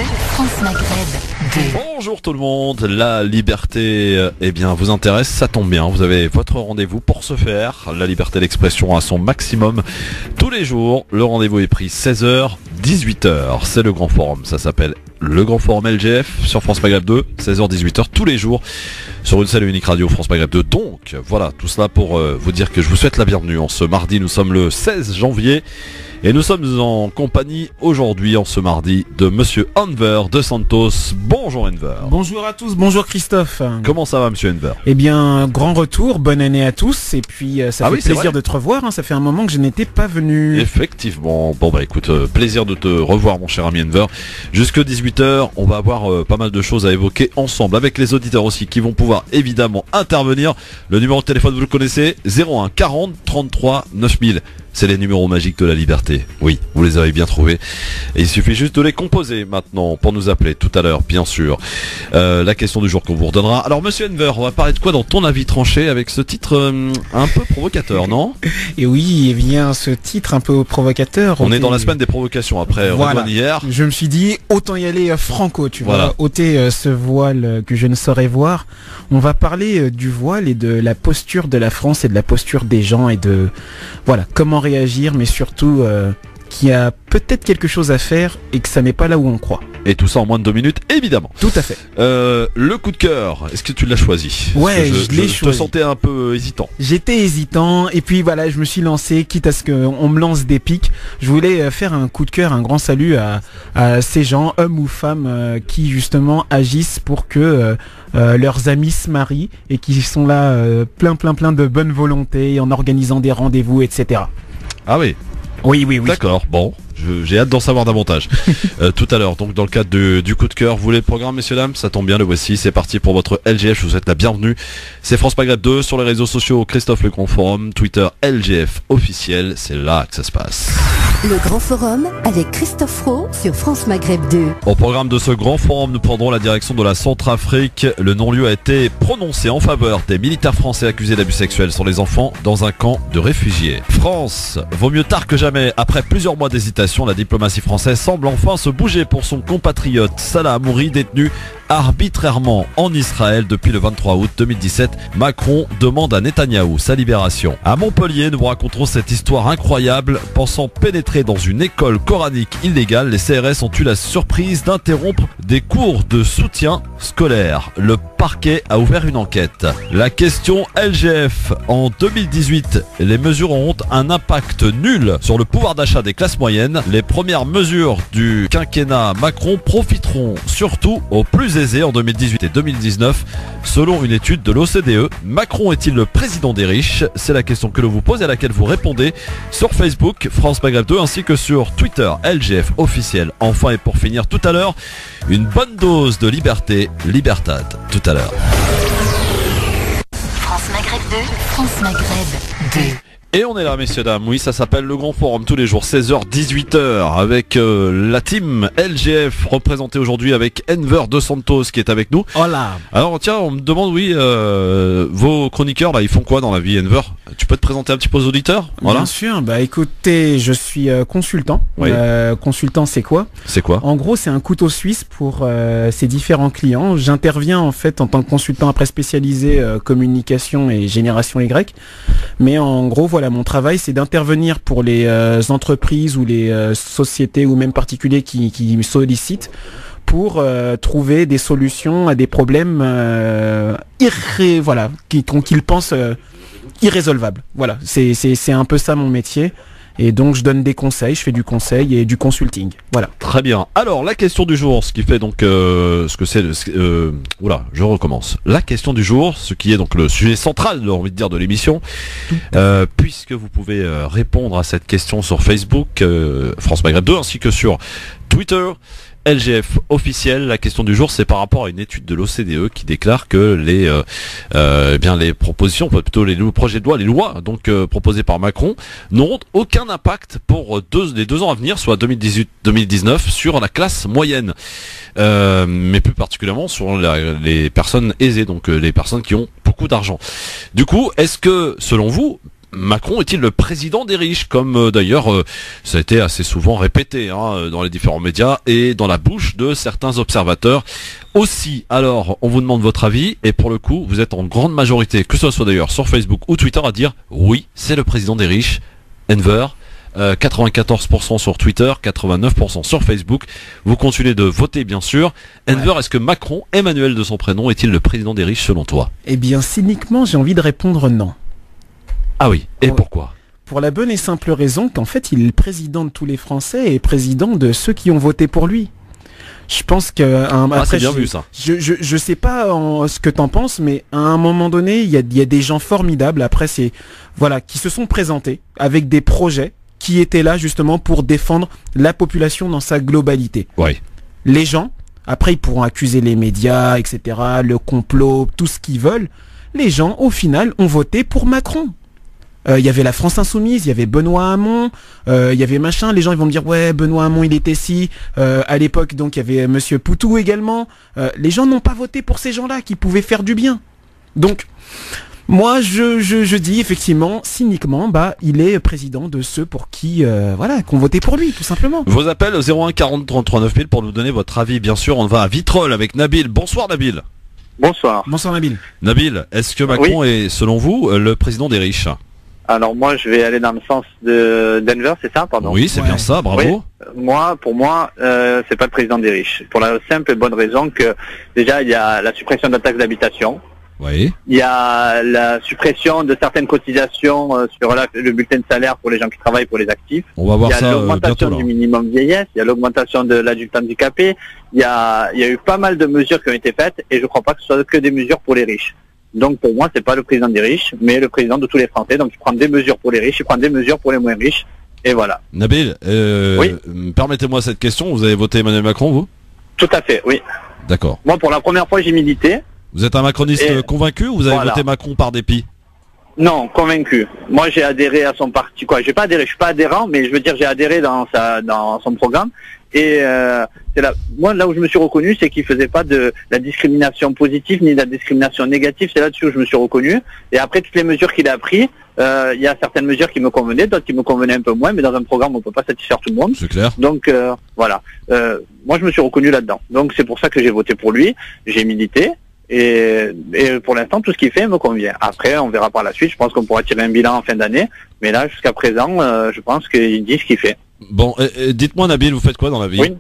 France Maghreb 2. Bonjour tout le monde, la liberté vous intéresse, ça tombe bien, vous avez votre rendez-vous pour ce faire. La liberté d'expression à son maximum tous les jours. Le rendez-vous est pris 16h, 18h, c'est le grand forum, ça s'appelle le grand forum LGF sur France Maghreb 2, 16h, 18h tous les jours sur une seule et unique radio France Maghreb 2. Donc voilà, tout cela pour vous dire que je vous souhaite la bienvenue en ce mardi. Nous sommes le 16 janvier et nous sommes en compagnie aujourd'hui, en ce mardi, de Monsieur Enver de Santos. Bonjour Enver. Bonjour à tous, bonjour Christophe. Comment ça va Monsieur Enver? Eh bien, grand retour, bonne année à tous. Et puis ça fait plaisir de te revoir, hein. Ça fait un moment que je n'étais pas venu. Effectivement. Bon bah écoute, plaisir de te revoir mon cher ami Enver. Jusque 18h, on va avoir pas mal de choses à évoquer ensemble avec les auditeurs aussi qui vont pouvoir évidemment intervenir. Le numéro de téléphone vous le connaissez, 01 40 33 9000. C'est les numéros magiques de la liberté. Oui, vous les avez bien trouvés. Et il suffit juste de les composer maintenant pour nous appeler tout à l'heure, bien sûr. La question du jour qu'on vous redonnera. Alors, Monsieur Enver, on va parler de quoi dans ton avis tranché avec ce titre un peu provocateur, non? Et oui, eh bien, ce titre un peu provocateur. On est dans la semaine des provocations après voilà. Hier. Je me suis dit, autant y aller franco, tu vois, ôter ce voile que je ne saurais voir. On va parler du voile et de la posture de la France et de la posture des gens et de, voilà, comment réagir, mais surtout qu'il y a peut-être quelque chose à faire et que ça n'est pas là où on croit. Et tout ça en moins de 2 minutes, évidemment. Tout à fait. Le coup de cœur, est-ce que tu l'as choisi? Ouais, je l'ai choisi. Je te sentais un peu hésitant. J'étais hésitant et puis voilà, je me suis lancé, quitte à ce qu'on me lance des pics. Je voulais faire un coup de cœur, un grand salut à ces gens, hommes ou femmes, qui justement agissent pour que leurs amis se marient et qui sont là plein de bonne volonté en organisant des rendez-vous, etc. Ah oui. Oui. D'accord, bon, j'ai hâte d'en savoir davantage. Tout à l'heure, donc dans le cadre du coup de cœur, vous voulez le programme, messieurs, dames? Ça tombe bien, le voici, c'est parti pour votre LGF, je vous souhaite la bienvenue. C'est France Maghreb 2, sur les réseaux sociaux, Christophe le Grand Forum, Twitter LGF officiel, c'est là que ça se passe. Le Grand Forum avec Christophe Roux sur France Maghreb 2. Au programme de ce Grand Forum, nous prendrons la direction de la Centrafrique. Le non-lieu a été prononcé en faveur des militaires français accusés d'abus sexuels sur les enfants dans un camp de réfugiés. France, vaut mieux tard que jamais. Après plusieurs mois d'hésitation, la diplomatie française semble enfin se bouger pour son compatriote Salah Hamouri, détenu arbitrairement en Israël depuis le 23 août 2017. Macron demande à Netanyahou sa libération. À Montpellier, nous vous raconterons cette histoire incroyable. Pensant pénétrer dans une école coranique illégale, les CRS ont eu la surprise d'interrompre des cours de soutien scolaire. Le parquet a ouvert une enquête. La question LGF. En 2018, les mesures auront un impact nul sur le pouvoir d'achat des classes moyennes. Les premières mesures du quinquennat Macron profiteront surtout aux plus aisés en 2018 et 2019. Selon une étude de l'OCDE, Macron est-il le président des riches? C'est la question que l'on vous pose et à laquelle vous répondez sur Facebook France Maghreb 2 ainsi que sur Twitter LGF officiel. Enfin et pour finir tout à l'heure, une bonne dose de liberté, Libertad. Tout à l'heure. France Maghreb 2. France Maghreb 2. Et on est là, messieurs, dames. Oui, ça s'appelle le Grand Forum tous les jours, 16h, 18h, avec la team LGF représentée aujourd'hui avec Enver de Santos qui est avec nous. Hola. Alors tiens, on me demande, oui, vos chroniqueurs là, ils font quoi dans la vie, Enver? Tu peux te présenter un petit peu aux auditeurs? Voilà. Bien sûr, bah écoutez, je suis consultant. Oui. Consultant, c'est quoi? C'est quoi? En gros, c'est un couteau suisse pour ces différents clients. J'interviens en fait en tant que consultant après spécialisé communication et génération Y. Mais en gros, voilà, mon travail, c'est d'intervenir pour les entreprises ou les sociétés ou même particuliers qui me sollicitent pour trouver des solutions à des problèmes qu'ils pensent irrésolvables. Voilà, c'est un peu ça mon métier. Et donc je donne des conseils, je fais du conseil et du consulting. Voilà. Très bien. Alors la question du jour, ce qui fait donc ce que c'est je recommence. La question du jour, ce qui est donc le sujet central, j'ai envie de dire, de l'émission, puisque vous pouvez répondre à cette question sur Facebook France Maghreb 2 ainsi que sur Twitter LGF officiel. La question du jour, c'est par rapport à une étude de l'OCDE qui déclare que les propositions, plutôt les projets de loi, les lois donc proposées par Macron n'auront aucun impact pour les 2 ans à venir, soit 2018-2019, sur la classe moyenne, mais plus particulièrement sur les personnes aisées, donc les personnes qui ont beaucoup d'argent. Du coup, est-ce que, selon vous, Macron est-il le président des riches, comme d'ailleurs ça a été assez souvent répété dans les différents médias et dans la bouche de certains observateurs aussi. Alors, on vous demande votre avis et pour le coup, vous êtes en grande majorité, que ce soit d'ailleurs sur Facebook ou Twitter, à dire oui, c'est le président des riches, Enver. 94% sur Twitter, 89% sur Facebook. Vous continuez de voter bien sûr. Enver, est-ce que Macron, Emmanuel de son prénom, est-il le président des riches selon toi? Eh bien, cyniquement, j'ai envie de répondre non. Ah oui, et pourquoi? Pour la bonne et simple raison qu'en fait, il est le président de tous les Français et président de ceux qui ont voté pour lui. Je pense que c'est bien vu ça. Je sais pas ce que t'en penses, mais à un moment donné, il y a des gens formidables. Après, qui se sont présentés avec des projets qui étaient là justement pour défendre la population dans sa globalité. Oui. Les gens, après, ils pourront accuser les médias, etc., le complot, tout ce qu'ils veulent. Les gens, au final, ont voté pour Macron. Il y avait la France Insoumise, il y avait Benoît Hamon, il y avait machin, les gens ils vont me dire ouais Benoît Hamon il était si, à l'époque donc il y avait Monsieur Poutou également, les gens n'ont pas voté pour ces gens-là qui pouvaient faire du bien. Donc moi je dis effectivement cyniquement il est président de ceux pour qui qu'on voté pour lui tout simplement. Vos appels au 01 40 33 9000 pour nous donner votre avis bien sûr. On va à Vitrolles avec Nabil. Bonsoir Nabil. Bonsoir. Bonsoir Nabil. Nabil, est-ce que Macron est selon vous le président des riches? Alors moi je vais aller dans le sens de Denver, c'est ça, pardon? Oui, c'est bien ça, bravo. Oui. Pour moi, c'est pas le président des riches. Pour la simple et bonne raison que déjà il y a la suppression de la taxe d'habitation. Oui. Il y a la suppression de certaines cotisations sur le bulletin de salaire pour les gens qui travaillent, pour les actifs. On va voir ça Il y a l'augmentation du minimum vieillesse, il y a l'augmentation de l'adulte handicapé. Il y a eu pas mal de mesures qui ont été faites et je crois pas que ce soit que des mesures pour les riches. Donc pour moi, c'est pas le président des riches, mais le président de tous les Français. Donc il prend des mesures pour les riches, il prend des mesures pour les moins riches, et voilà. Nabil, permettez-moi cette question. Vous avez voté Emmanuel Macron, vous? Tout à fait, oui. D'accord. Moi, pour la première fois, j'ai milité. Vous êtes un macroniste convaincu ou vous avez voté Macron par dépit? Non, convaincu. Moi, j'ai adhéré à son parti. J'ai pas adhéré, je suis pas adhérent, mais je veux dire, j'ai adhéré dans son programme. Et c'est moi, là où je me suis reconnu, c'est qu'il faisait pas de la discrimination positive ni de la discrimination négative. C'est là-dessus où je me suis reconnu. Et après, toutes les mesures qu'il a prises, il y a certaines mesures qui me convenaient, d'autres qui me convenaient un peu moins, mais dans un programme, on peut pas satisfaire tout le monde. C'est clair. Donc voilà. Moi, je me suis reconnu là-dedans. Donc c'est pour ça que j'ai voté pour lui. J'ai milité. Et pour l'instant, tout ce qu'il fait me convient. Après, on verra par la suite. Je pense qu'on pourra tirer un bilan en fin d'année. Mais là, jusqu'à présent, je pense qu'il dit ce qu'il fait. Bon, dites-moi Nabil, vous faites quoi dans la vie? Oui,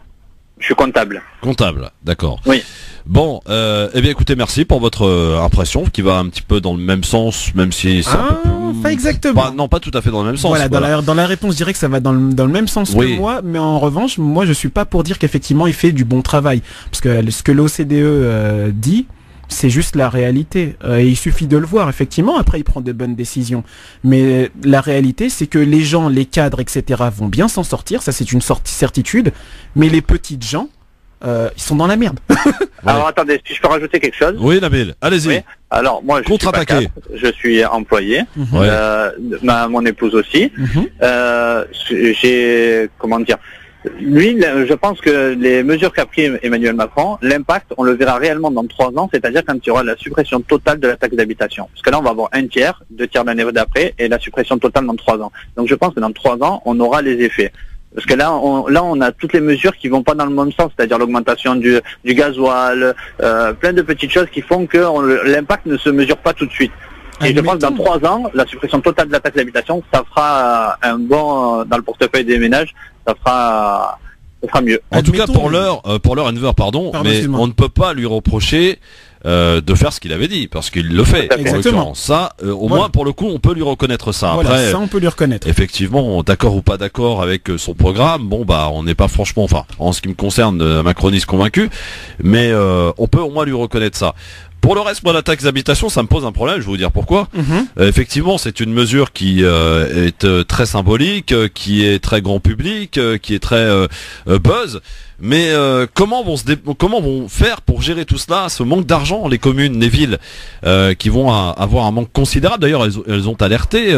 je suis comptable. Comptable, d'accord. Oui. Bon, eh bien écoutez, merci pour votre impression qui va un petit peu dans le même sens, même si c'est un peu plus... Pas exactement. Pas tout à fait dans le même sens. Voilà, dans la réponse, je dirais que ça va dans le même sens que moi, mais en revanche, moi je suis pas pour dire qu'effectivement il fait du bon travail. Parce que ce que l'OCDE dit, c'est juste la réalité. Il suffit de le voir, effectivement, après il prend de bonnes décisions. Mais la réalité, c'est que les gens, les cadres, etc. vont bien s'en sortir, ça c'est une certitude, mais les petites gens, ils sont dans la merde. Alors attendez, si je peux rajouter quelque chose. Oui Nabil, allez-y. Oui. Alors moi je suis pas cadre, je suis employé, mon épouse aussi. J'ai, comment dire, lui, je pense que les mesures qu'a pris Emmanuel Macron, l'impact, on le verra réellement dans 3 ans, c'est-à-dire quand il y aura la suppression totale de la taxe d'habitation. Parce que là, on va avoir 1/3, 2/3 l'année d'après, et la suppression totale dans 3 ans. Donc je pense que dans 3 ans, on aura les effets. Parce que là, on a toutes les mesures qui vont pas dans le même sens, c'est-à-dire l'augmentation du gasoil, plein de petites choses qui font que l'impact ne se mesure pas tout de suite. Et je pense que dans 3 ans, la suppression totale de la taxe d'habitation, ça fera un bon dans le portefeuille des ménages, ça fera mieux. En tout cas, pour l'heure, Enver, pardon, mais on ne peut pas lui reprocher de faire ce qu'il avait dit, parce qu'il le fait. Exactement. Ça, au moins pour le coup, on peut lui reconnaître ça. Voilà, après, ça on peut lui reconnaître. Effectivement, d'accord ou pas d'accord avec son programme, on n'est pas franchement, enfin, en ce qui me concerne, macroniste convaincu, mais on peut au moins lui reconnaître ça. Pour le reste, moi, la taxe d'habitation, ça me pose un problème, je vais vous dire pourquoi. Effectivement, c'est une mesure qui est très symbolique, qui est très grand public, qui est très buzz. Mais comment vont faire pour gérer tout cela, ce manque d'argent, les communes, les villes, qui vont avoir un manque considérable. D'ailleurs, elles ont alerté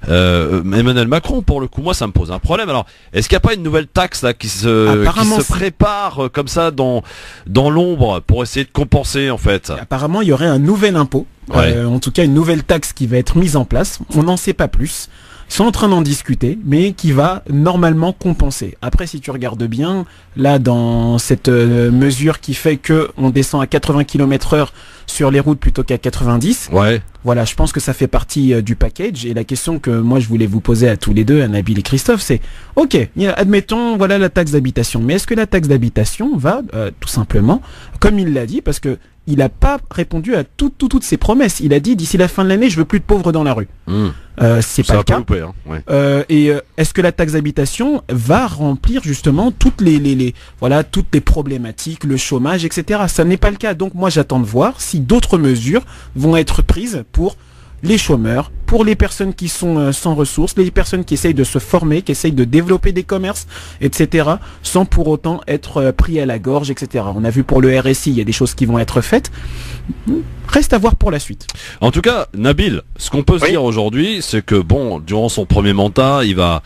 Emmanuel Macron. Pour le coup, moi, ça me pose un problème. Alors, est-ce qu'il n'y a pas une nouvelle taxe là qui se prépare comme ça dans l'ombre pour essayer de compenser en fait? Apparemment, il y aurait un nouvel impôt, en tout cas une nouvelle taxe qui va être mise en place. On n'en sait pas plus. Ils sont en train d'en discuter, mais qui va normalement compenser. Après, si tu regardes bien, là, dans cette mesure qui fait que on descend à 80 km/h sur les routes plutôt qu'à 90. Ouais. Voilà, je pense que ça fait partie du package. Et la question que moi je voulais vous poser à tous les deux, à Nabil et Christophe, c'est ok, admettons, voilà la taxe d'habitation. Mais est-ce que la taxe d'habitation va tout simplement, comme il l'a dit, parce que il n'a pas répondu à toutes ses promesses. Il a dit d'ici la fin de l'année, je veux plus de pauvres dans la rue. C'est pas le cas. Loupé, hein. Ouais. Est-ce que la taxe d'habitation va remplir justement toutes toutes les problématiques, le chômage, etc. Ça n'est pas le cas. Donc moi j'attends de voir si d'autres mesures vont être prises pour les chômeurs, pour les personnes qui sont sans ressources, les personnes qui essayent de se former, qui essayent de développer des commerces, etc., sans pour autant être pris à la gorge, etc. On a vu pour le RSI, il y a des choses qui vont être faites. Reste à voir pour la suite. En tout cas, Nabil, ce qu'on peut se dire aujourd'hui, c'est que bon, durant son premier mandat, il va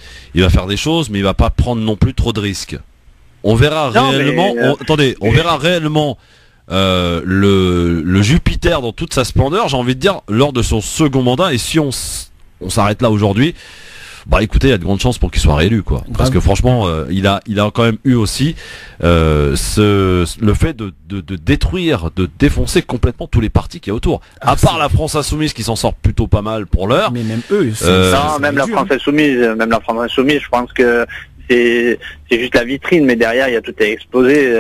faire des choses, mais il va pas prendre non plus trop de risques. On verra réellement. On verra réellement. Le Jupiter dans toute sa splendeur, j'ai envie de dire, lors de son second mandat. Et si on s'arrête là aujourd'hui, bah écoutez, il y a de grandes chances pour qu'il soit réélu, quoi. Parce que franchement, il a quand même eu aussi le fait de détruire, de défoncer complètement tous les partis qu'il y a autour. À part la France Insoumise qui s'en sort plutôt pas mal pour l'heure. Mais même eux, même la France Insoumise, je pense que c'est juste la vitrine, mais derrière il y a tout à exploser.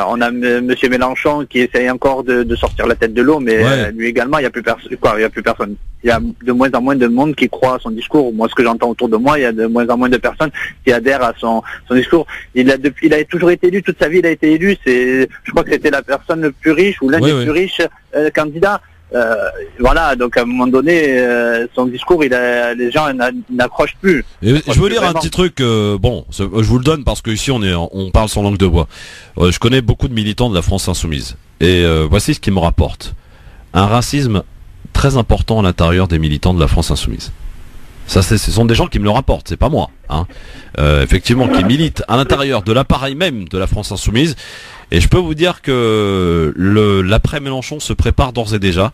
On a Monsieur Mélenchon qui essaye encore de sortir la tête de l'eau, mais lui également il y a plus personne. Il y a de moins en moins de monde qui croit à son discours. Moi, ce que j'entends autour de moi, il y a de moins en moins de personnes qui adhèrent à son discours. Il a toujours été élu, toute sa vie il a été élu. Je crois que c'était la personne le plus riche ou l'un des plus riches candidats. Voilà, donc à un moment donné, son discours, les gens n'accrochent plus. Et je veux lire un petit truc. Je vous le donne parce que ici on parle sans langue de bois. Je connais beaucoup de militants de la France Insoumise et voici ce qu'ils me rapportent. Un racisme très important à l'intérieur des militants de la France Insoumise. Ça, ce sont des gens qui me le rapportent, c'est pas moi. Hein. Effectivement, qui militent à l'intérieur de l'appareil même de la France Insoumise. Et je peux vous dire que l'après Mélenchon se prépare d'ores et déjà.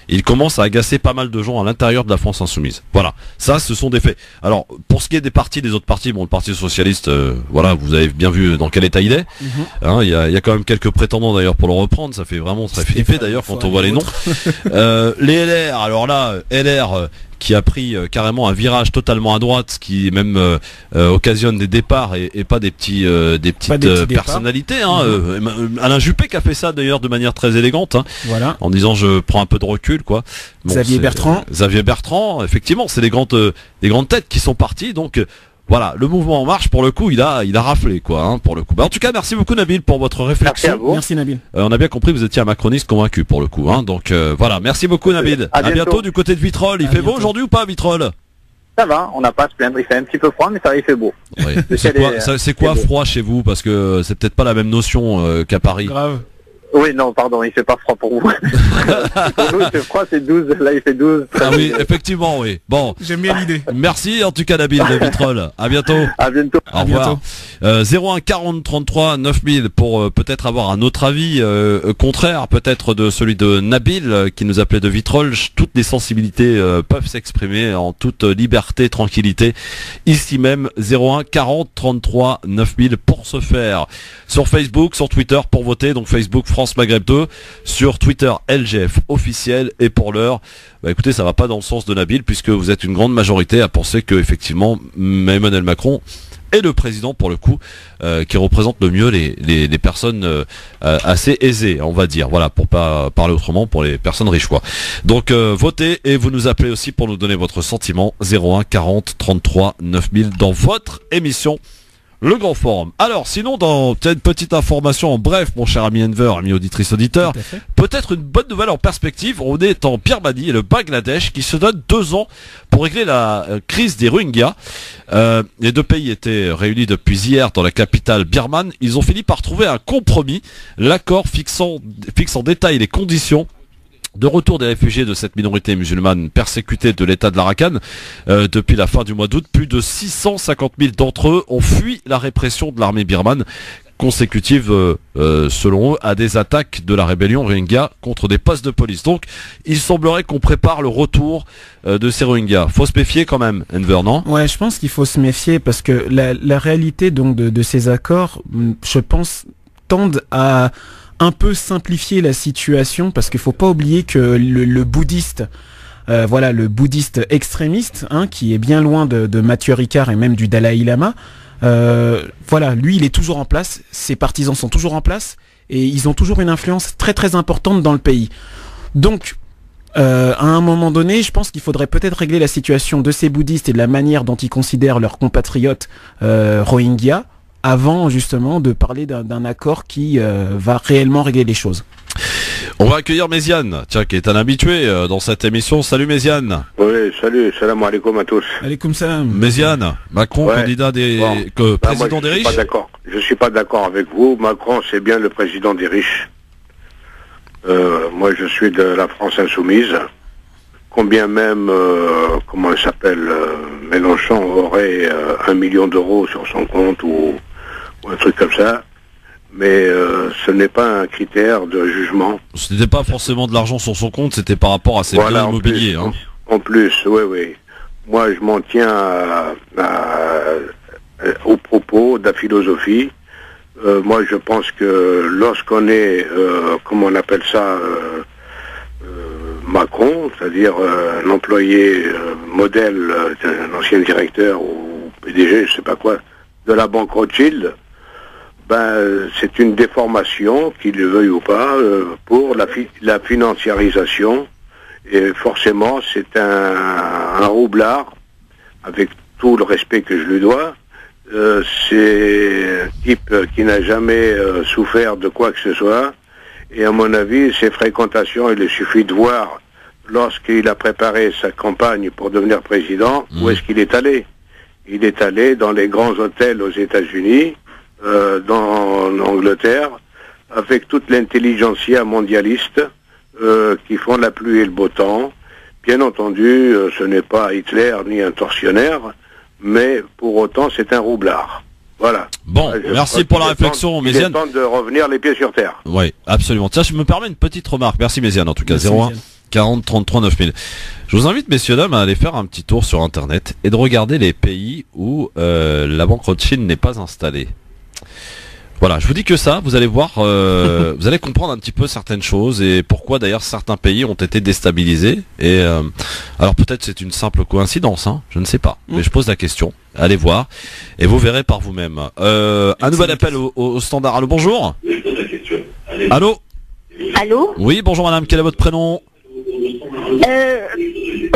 Il commence à agacer pas mal de gens à l'intérieur de la France Insoumise. Voilà, ça ce sont des faits. Alors pour ce qui est des autres partis, bon, le Parti Socialiste, voilà, vous avez bien vu dans quel état il est. Hein, il y a quand même quelques prétendants d'ailleurs pour le reprendre, ça fait vraiment très flipper d'ailleurs quand on voit les noms. Les LR, alors là, LR qui a pris carrément un virage totalement à droite, ce qui même occasionne des départs et pas des petites personnalités. Hein. Alain Juppé qui a fait ça d'ailleurs de manière très élégante, hein, voilà, en disant je prends un peu de recul, quoi. Bon, Xavier Bertrand, effectivement, c'est des grandes têtes qui sont parties, donc. Voilà, le mouvement en marche, pour le coup, il a raflé, quoi, hein, pour le coup. Bah, en tout cas, merci beaucoup, Nabil, pour votre réflexion. Merci à vous. Merci, Nabil. On a bien compris, vous étiez un macroniste convaincu, pour le coup, hein. Donc, voilà, merci beaucoup, Nabil. À bientôt du côté de Vitrolles. Il fait beau aujourd'hui ou pas, Vitrolles? Ça va, on n'a pas à se plaindre. Il fait un petit peu froid, mais ça va, il fait beau. Oui. C'est quoi froid chez vous? Parce que c'est peut-être pas la même notion qu'à Paris. Grave. Oui, non, pardon, il fait pas froid pour vous. Pour nous, il fait froid, c'est 12. Là, il fait 12. Ah oui, effectivement, oui. Bon. J'aime bien l'idée. Merci, en tout cas, Nabil de Vitrolles. À bientôt. À bientôt. Au revoir. 01 40 33 9000 pour peut-être avoir un autre avis contraire, peut-être de celui de Nabil qui nous appelait de Vitrolles. Toutes les sensibilités peuvent s'exprimer en toute liberté, tranquillité. Ici même, 01 40 33 9000 pour ce faire. Sur Facebook, sur Twitter pour voter. Donc Facebook France Maghreb 2, sur Twitter LGF officiel, et pour l'heure, bah écoutez, ça va pas dans le sens de Nabil puisque vous êtes une grande majorité à penser que effectivement Emmanuel Macron est le président pour le coup qui représente le mieux les personnes assez aisées, on va dire, voilà, pour pas parler autrement, pour les personnes riches, quoi. Donc votez et vous nous appelez aussi pour nous donner votre sentiment. 01 40 33 9000 dans votre émission Le grand forum. Alors, sinon, t'as une petite information en bref, mon cher ami Enver, ami auditrice auditeur. Peut-être une bonne nouvelle en perspective. On est en Birmanie et le Bangladesh qui se donne 2 ans pour régler la crise des Rohingyas. Les 2 pays étaient réunis depuis hier dans la capitale birmane. Ils ont fini par trouver un compromis. L'accord fixe en détail les conditions de retour des réfugiés de cette minorité musulmane persécutée de l'état de l'Arakan. Depuis la fin du mois d'août, plus de 650 000 d'entre eux ont fui la répression de l'armée birmane, consécutive, selon eux, à des attaques de la rébellion Rohingya contre des postes de police. Donc, il semblerait qu'on prépare le retour de ces Rohingyas. Faut se méfier quand même, Enver, non? Ouais, je pense qu'il faut se méfier parce que la réalité donc de ces accords, je pense, tendent à un peu simplifier la situation parce qu'il faut pas oublier que le bouddhiste, le bouddhiste extrémiste, qui est bien loin de Matthieu Ricard et même du Dalai Lama, lui il est toujours en place, ses partisans sont toujours en place et ils ont toujours une influence très très importante dans le pays. Donc à un moment donné, je pense qu'il faudrait peut-être régler la situation de ces bouddhistes et de la manière dont ils considèrent leurs compatriotes Rohingyas avant justement de parler d'un accord qui va réellement régler les choses. On va accueillir Méziane, tiens, qui est un habitué dans cette émission. Salut Méziane. Oui, salut, salam alaikum à tous. Alaikum salam. Méziane, Macron, candidat président des riches. Je suis pas d'accord avec vous. Macron, c'est bien le président des riches. Moi, je suis de la France insoumise. Combien même, Mélenchon aurait 1 million d'euros sur son compte ou un truc comme ça. Mais ce n'est pas un critère de jugement. Ce n'était pas forcément de l'argent sur son compte, c'était par rapport à ses biens immobiliers. En plus, oui. Moi, je m'en tiens au propos de la philosophie. Moi, je pense que lorsqu'on est, Macron, c'est-à-dire un employé modèle d'un ancien directeur ou PDG, je sais pas quoi, de la banque Rothschild, c'est une déformation, qu'il le veuille ou pas, pour la financiarisation. Et forcément, c'est un roublard, avec tout le respect que je lui dois. C'est un type qui n'a jamais souffert de quoi que ce soit. Et à mon avis, ses fréquentations, il suffit de voir lorsqu'il a préparé sa campagne pour devenir président, où est-ce qu'il est allé? Il est allé dans les grands hôtels aux États-Unis, en Angleterre, avec toute l'intelligentsia mondialiste qui font la pluie et le beau temps. Bien entendu, ce n'est pas Hitler ni un tortionnaire, mais pour autant, c'est un roublard. Voilà. Bon, merci pour la réflexion, Méziane. Il est temps de revenir les pieds sur terre. Oui, absolument. Tiens, je me permets une petite remarque. Merci Méziane, en tout cas. 01 40 33 9000. Je vous invite, messieurs, dames, à aller faire un petit tour sur Internet et de regarder les pays où la banque Rothschild n'est pas installée. Voilà, je vous dis que ça, vous allez voir, vous allez comprendre un petit peu certaines choses et pourquoi d'ailleurs certains pays ont été déstabilisés. Et alors peut-être c'est une simple coïncidence, je ne sais pas, mais je pose la question. Allez voir et vous verrez par vous-même. Un nouvel appel au standard. Allô, bonjour. Allô. Allô. Oui, bonjour madame. Quel est votre prénom?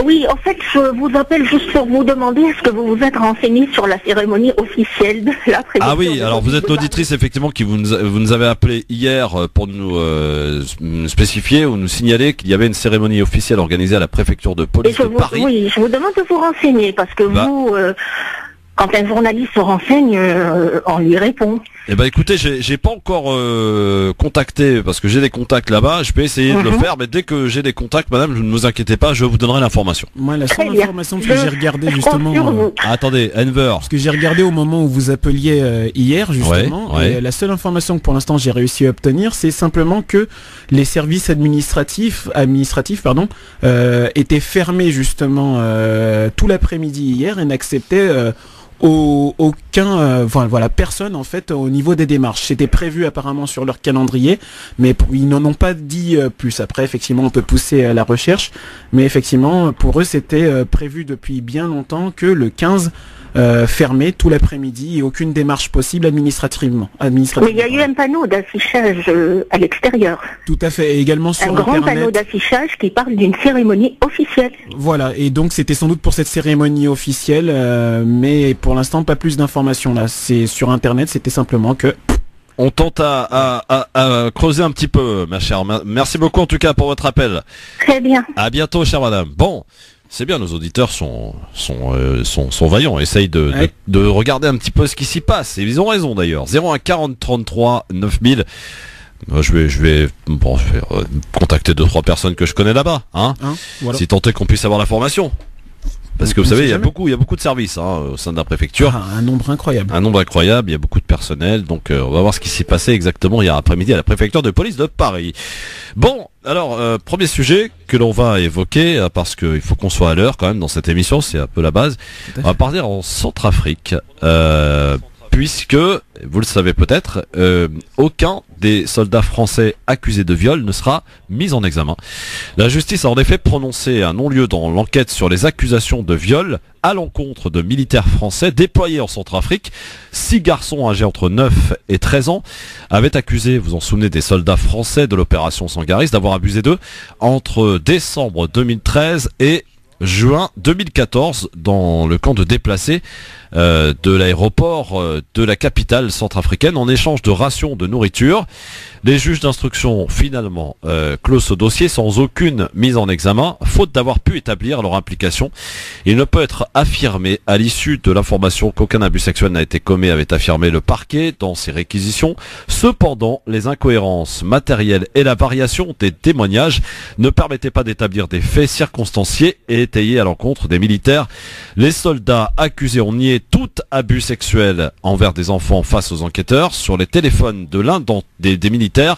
Oui, en fait, je vous appelle juste pour vous demander est-ce que vous vous êtes renseigné sur la cérémonie officielle de la présidence. Ah oui, alors vous êtes l'auditrice effectivement qui vous nous avez appelé hier pour nous spécifier ou nous signaler qu'il y avait une cérémonie officielle organisée à la préfecture de police de Paris. Oui, je vous demande de vous renseigner parce que vous, quand un journaliste se renseigne, on lui répond. Eh ben écoutez, j'ai pas encore contacté parce que j'ai des contacts là-bas. Je peux essayer de le faire, mais dès que j'ai des contacts, madame, ne vous inquiétez pas, je vous donnerai l'information. Moi, la seule information que j'ai regardée justement. Attendez, Enver. Parce que j'ai regardé au moment où vous appeliez hier justement. Et la seule information que pour l'instant j'ai réussi à obtenir, c'est simplement que les services administratifs, étaient fermés justement tout l'après-midi hier et n'acceptaient personne en fait au niveau des démarches. C'était prévu apparemment sur leur calendrier, mais ils n'en ont pas dit plus. Après, effectivement, on peut pousser la recherche, mais effectivement, pour eux, c'était prévu depuis bien longtemps que le 15 fermé tout l'après-midi et aucune démarche possible administrativement. Mais il y a eu un panneau d'affichage à l'extérieur. Tout à fait, et également sur Internet. Un grand Internet. panneau d'affichage qui parle d'une cérémonie officielle. Voilà, et donc c'était sans doute pour cette cérémonie officielle, mais pour l'instant pas plus d'informations là. C'est sur Internet, c'était simplement que... On tente à creuser un petit peu, ma chère. Merci beaucoup en tout cas pour votre appel. Très bien. À bientôt, chère madame. Bon, c'est bien, nos auditeurs sont vaillants, essayent de regarder un petit peu ce qui s'y passe. Et ils ont raison d'ailleurs. 01 40 33 9000. Je vais contacter 2-3 personnes que je connais là-bas, voilà. Si tant est qu'on puisse avoir l'information. Parce que vous savez, il y a beaucoup de services au sein de la préfecture. Un nombre incroyable. Il y a beaucoup de personnel. Donc on va voir ce qui s'est passé exactement hier après-midi à la préfecture de police de Paris. Bon, alors premier sujet que l'on va évoquer, parce qu'il faut qu'on soit à l'heure quand même dans cette émission, c'est un peu la base. On va partir en Centrafrique. Puisque, vous le savez peut-être, aucun des soldats français accusés de viol ne sera mis en examen. La justice a en effet prononcé un non-lieu dans l'enquête sur les accusations de viol à l'encontre de militaires français déployés en Centrafrique. 6 garçons âgés entre 9 et 13 ans avaient accusé, vous en souvenez, des soldats français de l'opération Sangaris d'avoir abusé d'eux entre décembre 2013 et juin 2014 dans le camp de déplacés de l'aéroport de la capitale centrafricaine en échange de rations de nourriture. Les juges d'instruction finalement closent ce dossier sans aucune mise en examen, faute d'avoir pu établir leur implication. Il ne peut être affirmé à l'issue de l'information qu'aucun abus sexuel n'a été commis, avait affirmé le parquet dans ses réquisitions. Cependant, les incohérences matérielles et la variation des témoignages ne permettaient pas d'établir des faits circonstanciés et étayés à l'encontre des militaires. Les soldats accusés ont nié tout abus sexuel envers des enfants face aux enquêteurs. Sur les téléphones de l'un des militaires,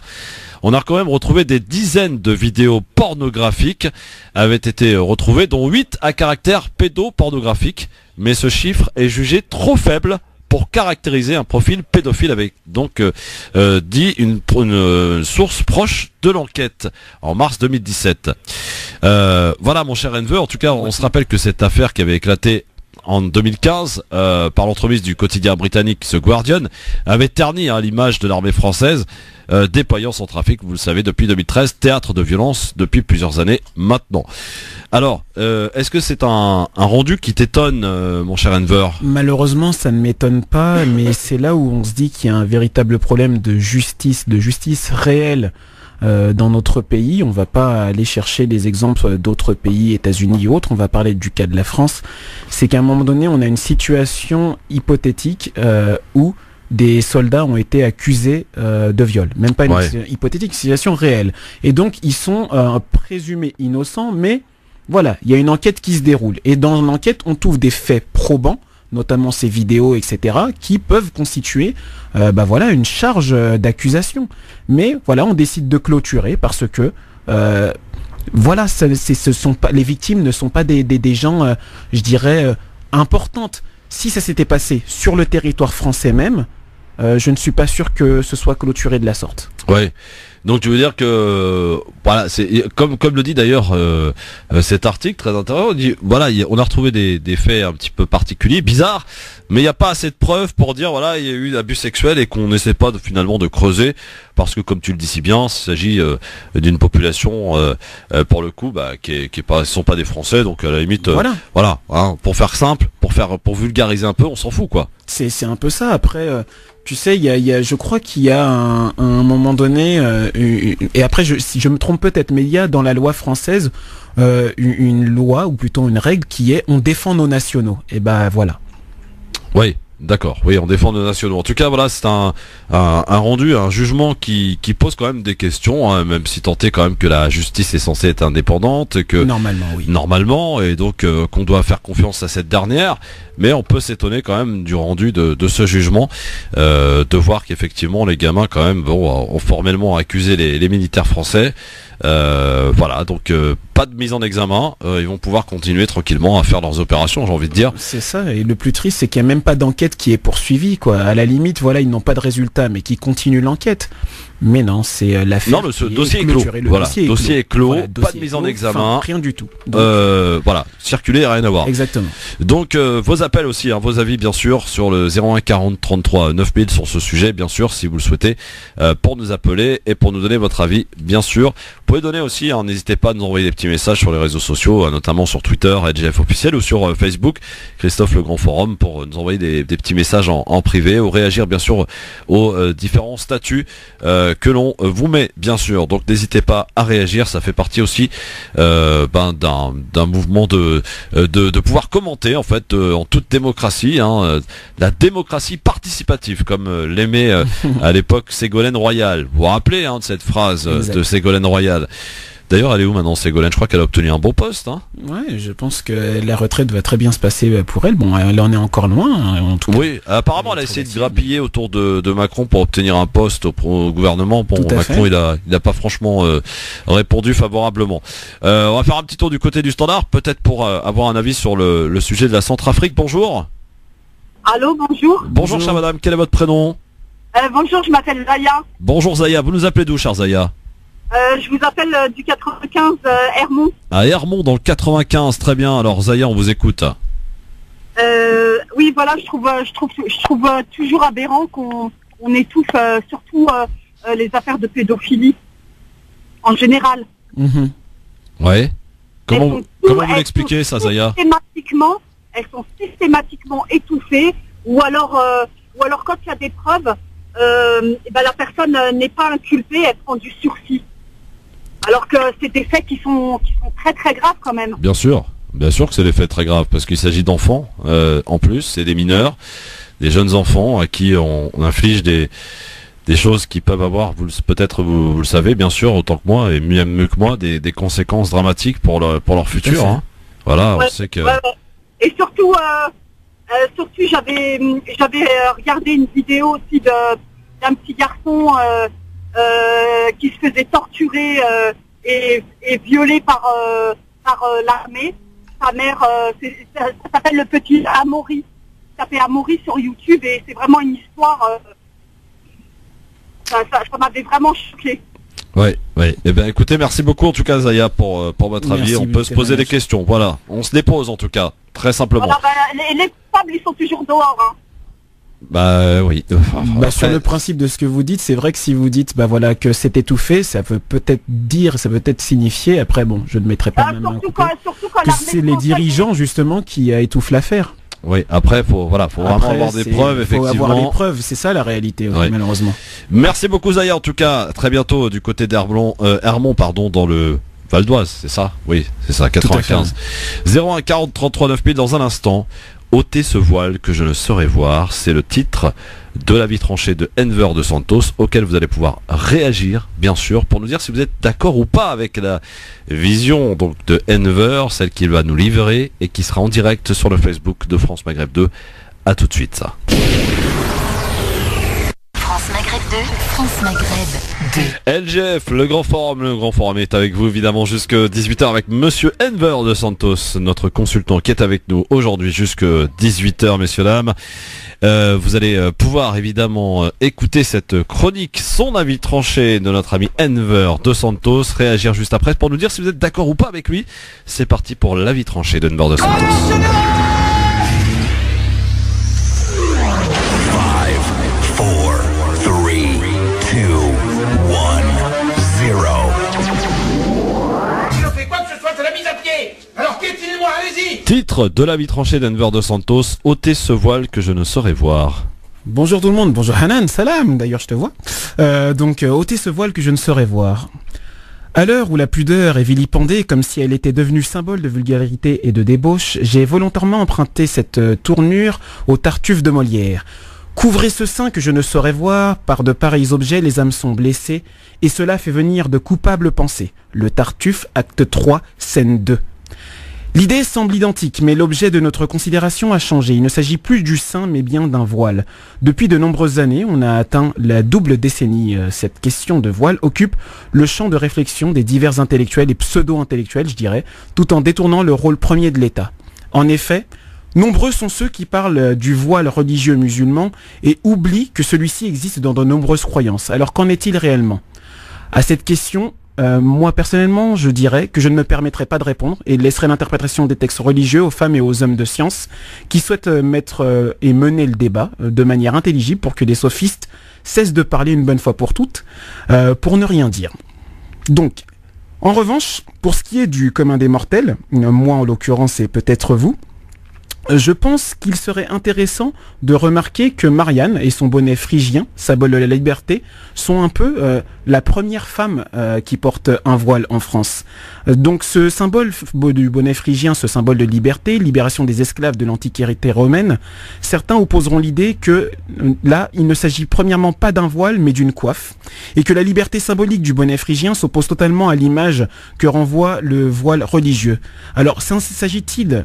on a quand même retrouvé des dizaines de vidéos pornographiques avaient été retrouvées, dont 8 à caractère pédopornographique. Mais ce chiffre est jugé trop faible pour caractériser un profil pédophile, avec donc dit une source proche de l'enquête en mars 2017. Voilà mon cher Enver, en tout cas on se rappelle que cette affaire qui avait éclaté en 2015 par l'entremise du quotidien britannique The Guardian avait terni l'image de l'armée française déployant Centrafrique, vous le savez, depuis 2013, théâtre de violence depuis plusieurs années maintenant. Alors, est-ce que c'est un rendu qui t'étonne, mon cher Enver ? Malheureusement, ça ne m'étonne pas, mais c'est là où on se dit qu'il y a un véritable problème de justice réelle dans notre pays. On va pas aller chercher des exemples d'autres pays, États-Unis et autres, on va parler du cas de la France. C'est qu'à un moment donné, on a une situation hypothétique où des soldats ont été accusés de viol. Même pas une hypothétique, situation réelle. Et donc, ils sont présumés innocents, mais voilà, il y a une enquête qui se déroule. Et dans l'enquête, on trouve des faits probants, notamment ces vidéos, etc., qui peuvent constituer une charge d'accusation. Mais voilà, on décide de clôturer parce que les victimes ne sont pas des gens, importantes. Si ça s'était passé sur le territoire français même, je ne suis pas sûr que ce soit clôturé de la sorte. Ouais. Donc tu veux dire que voilà, c'est comme le dit d'ailleurs cet article très intéressant, on dit voilà, on a retrouvé des faits un petit peu particuliers, bizarres, mais il n'y a pas assez de preuves pour dire voilà, il y a eu abus sexuel et qu'on n'essaie pas finalement de creuser, parce que comme tu le dis si bien, il s'agit d'une population pour le coup qui sont pas des Français, donc à la limite pour faire simple, pour vulgariser un peu, on s'en fout quoi. C'est un peu ça. Après tu sais, je crois qu'il y a un moment donné, et après si je me trompe peut-être, mais il y a dans la loi française une loi, ou plutôt une règle qui est on défend nos nationaux. Et voilà. Oui, d'accord. Oui, on défend nos nationaux. En tout cas, voilà, c'est un rendu, un jugement qui pose quand même des questions, même si tant est quand même que la justice est censée être indépendante, que normalement, et donc qu'on doit faire confiance à cette dernière. Mais on peut s'étonner quand même du rendu de ce jugement, de voir qu'effectivement les gamins quand même ont formellement accusé les militaires français. Voilà, donc pas de mise en examen, ils vont pouvoir continuer tranquillement à faire leurs opérations, j'ai envie de dire. C'est ça, et le plus triste, c'est qu'il n'y a même pas d'enquête qui est poursuivie, quoi. À la limite, voilà, ils n'ont pas de résultat, mais qui continuent l'enquête. Mais non, c'est l'affaire. Non, le dossier est clos. Voilà, dossier est clos, Voilà, pas de mise en examen. Rien du tout. Donc, voilà, circuler, rien à voir. exactement. Donc vos appels aussi, vos avis bien sûr sur le 01 40 33 9000 sur ce sujet, bien sûr, si vous le souhaitez, pour nous appeler et pour nous donner votre avis, bien sûr. Vous pouvez donner aussi, n'hésitez pas à nous envoyer des petits messages sur les réseaux sociaux, notamment sur Twitter, LGF officiel, ou sur Facebook, Christophe le Grand Forum, pour nous envoyer des petits messages en privé, ou réagir bien sûr aux différents statuts que l'on vous met, bien sûr. Donc n'hésitez pas à réagir, ça fait partie aussi d'un mouvement de pouvoir commenter en fait en toute démocratie, la démocratie participative, comme l'aimait à l'époque Ségolène Royal. Vous vous rappelez de cette phrase de Ségolène Royal? D'ailleurs, elle est où maintenant, Ségolène? Je crois qu'elle a obtenu un bon poste. Ouais, je pense que la retraite va très bien se passer pour elle. Bon, elle en est encore loin, en tout cas. Oui, apparemment, elle a essayé de grappiller autour de Macron pour obtenir un poste au gouvernement. Bon, Macron, il a pas franchement répondu favorablement. On va faire un petit tour du côté du standard, peut-être pour avoir un avis sur le sujet de la Centrafrique. Bonjour. Allô, bonjour. Bonjour, chère madame. Quel est votre prénom? Bonjour, je m'appelle Zaya. Bonjour, Zaya. Vous nous appelez d'où, chère Zaya? Je vous appelle du 95 Hermont. À Hermont, dans le 95, très bien. Alors Zaya, on vous écoute. Oui, voilà, je trouve toujours aberrant qu'on étouffe surtout les affaires de pédophilie en général. Ouais. Comment vous l'expliquez ça, Zaya? Elles sont systématiquement étouffées, ou alors quand il y a des preuves, la personne n'est pas inculpée, elle prend du sursis. Alors que c'est des faits qui sont très très graves quand même. Bien sûr que c'est des faits très graves, parce qu'il s'agit d'enfants, en plus, c'est des mineurs, des jeunes enfants à qui on inflige des choses qui peuvent avoir, peut-être vous le savez bien sûr, autant que moi, et mieux que moi, des conséquences dramatiques pour leur futur. Voilà, ouais, on sait que... Ouais. Et surtout j'avais regardé une vidéo aussi d'un petit garçon qui se faisait torturer et violer par l'armée. Sa mère, ça s'appelle le petit Amaury. Ça fait Amaury sur YouTube et c'est vraiment une histoire. Ça m'avait vraiment choqué. Ouais. Eh bien, écoutez, merci beaucoup en tout cas, Zaya, pour votre avis. On peut se poser des questions. Voilà, on se les pose en tout cas, très simplement. Voilà, les coupables, ils sont toujours dehors. Bah oui. Sur le principe de ce que vous dites, c'est vrai que si vous dites que c'est étouffé, ça peut peut-être signifier, après bon, je ne mettrai pas ma main que c'est les dirigeants justement qui étouffent l'affaire. Oui, après faut vraiment avoir des preuves, effectivement. Faut avoir les preuves, c'est ça la réalité, malheureusement. Merci beaucoup, Zaya, en tout cas, à très bientôt du côté d'Hermont, dans le Val d'Oise, c'est ça? Oui, c'est ça, 95. 01 40 33 9000 dans un instant. Ôter ce voile que je ne saurais voir, c'est le titre de La vie tranchée de Enver de Santos, auquel vous allez pouvoir réagir, bien sûr, pour nous dire si vous êtes d'accord ou pas avec la vision donc de Enver, celle qu'il va nous livrer et qui sera en direct sur le Facebook de France Maghreb 2. À tout de suite, ça. France Maghreb 2, France Maghreb 2. LGF, le grand forum est avec vous évidemment jusque 18h avec Monsieur Enver de Santos, notre consultant qui est avec nous aujourd'hui jusque 18h, messieurs dames. Vous allez pouvoir évidemment écouter cette chronique, son avis tranché de notre ami Enver de Santos, réagir juste après pour nous dire si vous êtes d'accord ou pas avec lui. C'est parti pour l'avis tranché d'Enver de Santos. Titre de La vie tranchée d'Enver de Santos, ôtez ce voile que je ne saurais voir. Bonjour tout le monde, bonjour Hanan, salam, d'ailleurs je te vois. Ôtez ce voile que je ne saurais voir. À l'heure où la pudeur est vilipendée comme si elle était devenue symbole de vulgarité et de débauche, j'ai volontairement emprunté cette tournure au Tartuffe de Molière. Couvrez ce sein que je ne saurais voir, par de pareils objets les âmes sont blessées, et cela fait venir de coupables pensées. Le Tartuffe, acte 3, scène 2. L'idée semble identique, mais l'objet de notre considération a changé. Il ne s'agit plus du sein, mais bien d'un voile. Depuis de nombreuses années, on a atteint la double décennie. Cette question de voile occupe le champ de réflexion des divers intellectuels et pseudo-intellectuels, je dirais, tout en détournant le rôle premier de l'État. En effet, nombreux sont ceux qui parlent du voile religieux musulman et oublient que celui-ci existe dans de nombreuses croyances. Alors qu'en est-il réellement ? À cette question, moi personnellement, je dirais que je ne me permettrai pas de répondre et laisserai l'interprétation des textes religieux aux femmes et aux hommes de science qui souhaitent mettre et mener le débat de manière intelligible pour que des sophistes cessent de parler une bonne fois pour toutes, pour ne rien dire. Donc, en revanche, pour ce qui est du commun des mortels, moi en l'occurrence et peut-être vous, je pense qu'il serait intéressant de remarquer que Marianne et son bonnet phrygien, symbole de la liberté, sont un peu la première femme qui porte un voile en France. Donc ce symbole du bonnet phrygien, ce symbole de liberté, libération des esclaves de l'antiquité romaine, certains opposeront l'idée que là, il ne s'agit premièrement pas d'un voile, mais d'une coiffe, et que la liberté symbolique du bonnet phrygien s'oppose totalement à l'image que renvoie le voile religieux. Alors, s'agit-il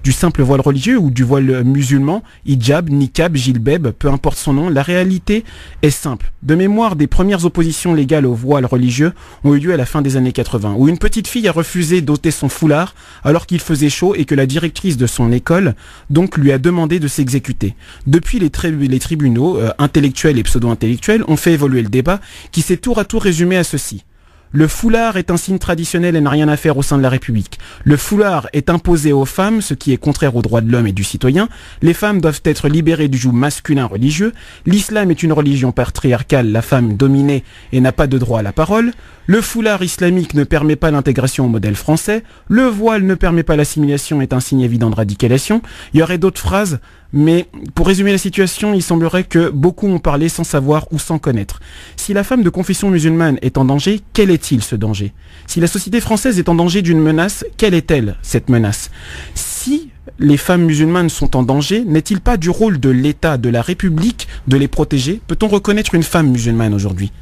du simple voile religieux ou du voile musulman, hijab, niqab, jilbab, peu importe son nom, la réalité est simple. De mémoire, des premières oppositions légales au voile religieux ont eu lieu à la fin des années 80, où une petite fille a refusé d'ôter son foulard alors qu'il faisait chaud et que la directrice de son école donc lui a demandé de s'exécuter. Depuis, les tribunaux intellectuels et pseudo-intellectuels ont fait évoluer le débat qui s'est tour à tour résumé à ceci. Le foulard est un signe traditionnel et n'a rien à faire au sein de la République. Le foulard est imposé aux femmes, ce qui est contraire aux droits de l'homme et du citoyen. Les femmes doivent être libérées du joug masculin religieux. L'islam est une religion patriarcale, la femme dominée et n'a pas de droit à la parole. Le foulard islamique ne permet pas l'intégration au modèle français. Le voile ne permet pas l'assimilation, est un signe évident de radicalisation. Il y aurait d'autres phrases, mais pour résumer la situation, il semblerait que beaucoup ont parlé sans savoir ou sans connaître. Si la femme de confession musulmane est en danger, quel est-il ce danger ? Si la société française est en danger d'une menace, quelle est-elle, cette menace ? Si les femmes musulmanes sont en danger, n'est-il pas du rôle de l'État, de la République, de les protéger ? Peut-on reconnaître une femme musulmane aujourd'hui ?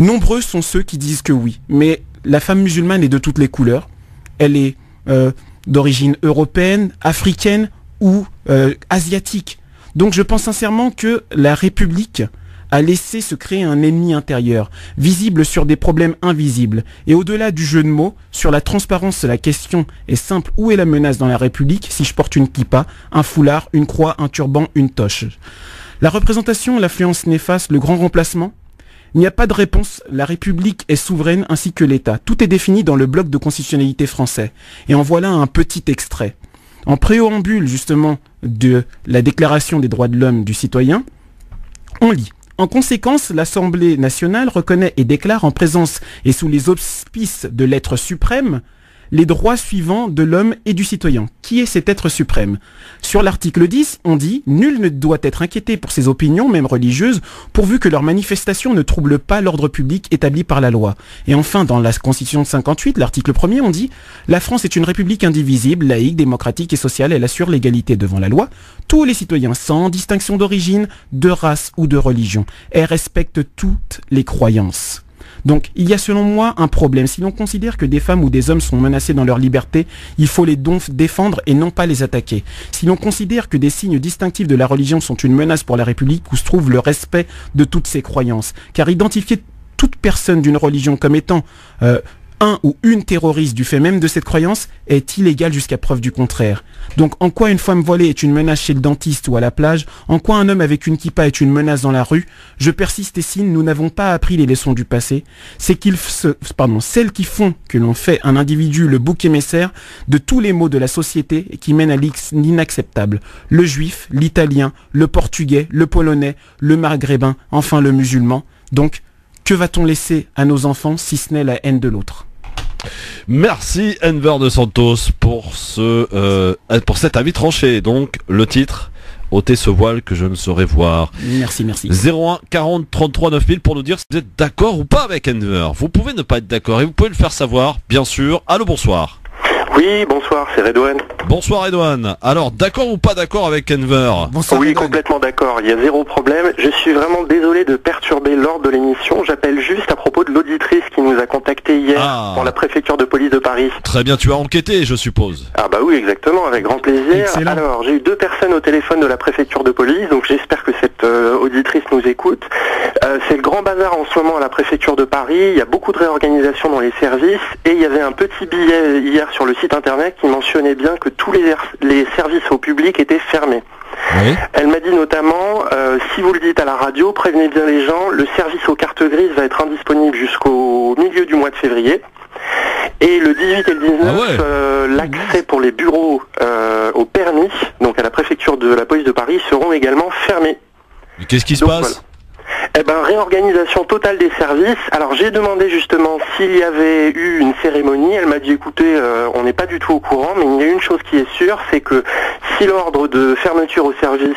Nombreux sont ceux qui disent que oui, mais la femme musulmane est de toutes les couleurs. Elle est d'origine européenne, africaine ou asiatique. Donc je pense sincèrement que la République a laissé se créer un ennemi intérieur, visible sur des problèmes invisibles. Et au-delà du jeu de mots, sur la transparence, la question est simple. Où est la menace dans la République si je porte une kippa, un foulard, une croix, un turban, une toche ? La représentation, l'affluence néfaste, le grand remplacement ? Il n'y a pas de réponse, la République est souveraine ainsi que l'État. Tout est défini dans le bloc de constitutionnalité français. Et en voilà un petit extrait. En préambule justement de la Déclaration des droits de l'homme du citoyen, on lit. En conséquence, l'Assemblée nationale reconnaît et déclare en présence et sous les auspices de l'être suprême les droits suivants de l'homme et du citoyen. Qui est cet être suprême ? Sur l'article 10, on dit « Nul ne doit être inquiété pour ses opinions, même religieuses, pourvu que leurs manifestations ne troublent pas l'ordre public établi par la loi. » Et enfin, dans la Constitution de 58, l'article 1er, on dit « La France est une république indivisible, laïque, démocratique et sociale. Elle assure l'égalité devant la loi. Tous les citoyens, sans distinction d'origine, de race ou de religion. Elle respecte toutes les croyances. » Donc, il y a selon moi un problème. Si l'on considère que des femmes ou des hommes sont menacés dans leur liberté, il faut les défendre et non pas les attaquer. Si l'on considère que des signes distinctifs de la religion sont une menace pour la République, où se trouve le respect de toutes ces croyances ? Car identifier toute personne d'une religion comme étant un ou une terroriste du fait même de cette croyance est illégal jusqu'à preuve du contraire. Donc en quoi une femme voilée est une menace chez le dentiste ou à la plage ? En quoi un homme avec une kippa est une menace dans la rue ? Je persiste et signe, nous n'avons pas appris les leçons du passé. Celles qui font que l'on fait un individu le bouc émissaire de tous les maux de la société et qui mènent à l'inacceptable. Le juif, l'italien, le portugais, le polonais, le maghrébin, enfin le musulman. Donc, que va-t-on laisser à nos enfants si ce n'est la haine de l'autre ? Merci Enver de Santos pour cet avis tranché. Donc le titre, ôtez ce voile que je ne saurais voir. Merci. 01 40 33 9000 pour nous dire si vous êtes d'accord ou pas avec Enver. Vous pouvez ne pas être d'accord et vous pouvez le faire savoir, bien sûr. Allô, bonsoir. Oui, bonsoir, c'est Redouane. Bonsoir Edouane. Alors, d'accord ou pas d'accord avec Enver? Bonsoir. Oui, Redouane. complètement d'accord, il y a zéro problème. Je suis vraiment désolé de perturber l'ordre de l'émission. J'appelle juste à propos de l'auditrice qui nous a contacté hier pour la préfecture de police de Paris. Très bien, tu as enquêté, je suppose. Ah bah oui, exactement, avec grand plaisir. Excellent. Alors, j'ai eu 2 personnes au téléphone de la préfecture de police, donc j'espère que cette auditrice nous écoute. C'est le grand bazar en ce moment à la préfecture de Paris. Il y a beaucoup de réorganisation dans les services et il y avait un petit billet hier sur le site internet qui mentionnait bien que tous les services au public étaient fermés. Oui. Elle m'a dit notamment, si vous le dites à la radio, prévenez bien les gens, le service aux cartes grises va être indisponible jusqu'au milieu du mois de février. Et le 18 et le 19, l'accès pour les bureaux au permis, donc à la préfecture de la police de Paris, seront également fermés. Et qu'est-ce qui se passe? Voilà. Eh ben, réorganisation totale des services. Alors j'ai demandé justement s'il y avait eu une cérémonie. Elle m'a dit écoutez, on n'est pas du tout au courant, mais il y a une chose qui est sûre, c'est que si l'ordre de fermeture au service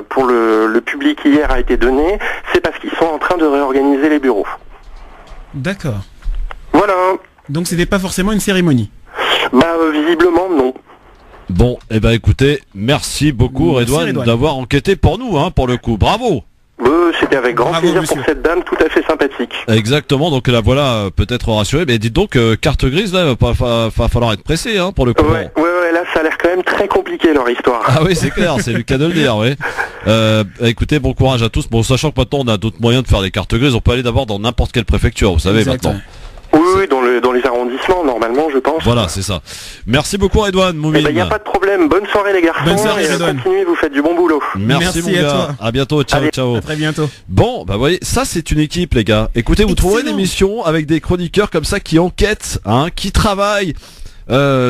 pour le public hier a été donné, c'est parce qu'ils sont en train de réorganiser les bureaux. D'accord. Voilà. Donc c'était pas forcément une cérémonie. Bah visiblement non. Bon, eh ben écoutez, merci beaucoup Merci, Redouane Redouane. d'avoir enquêté pour nous, hein, pour le coup. Bravo. C'était avec grand Bravo, plaisir monsieur. pour cette dame tout à fait sympathique. Exactement, donc la voilà peut-être rassurée. Mais dites donc, carte grise, là, va falloir être pressé, hein, pour le coup. Ouais, là ça a l'air quand même très compliqué leur histoire. Ah oui, c'est clair, c'est le cas de le dire, oui. Écoutez, bon courage à tous. Bon, sachant que maintenant on a d'autres moyens de faire des cartes grises, on peut aller d'abord dans n'importe quelle préfecture, vous savez, Exact, maintenant. Oui, dans les arrondissements, normalement, je pense. Voilà, c'est ça. Merci beaucoup Redouane, Eh Moumine. ben, y a pas de problème. Bonne soirée, les garçons. Bonne soirée, et Redouane. continuez, vous faites du bon boulot. Merci mon à gars. toi. À bientôt, ciao, Allez. ciao. À très bientôt. Bon, bah vous voyez, ça c'est une équipe les gars. Écoutez, vous trouverez une Excellent. émission avec des chroniqueurs comme ça qui enquêtent, hein, qui travaillent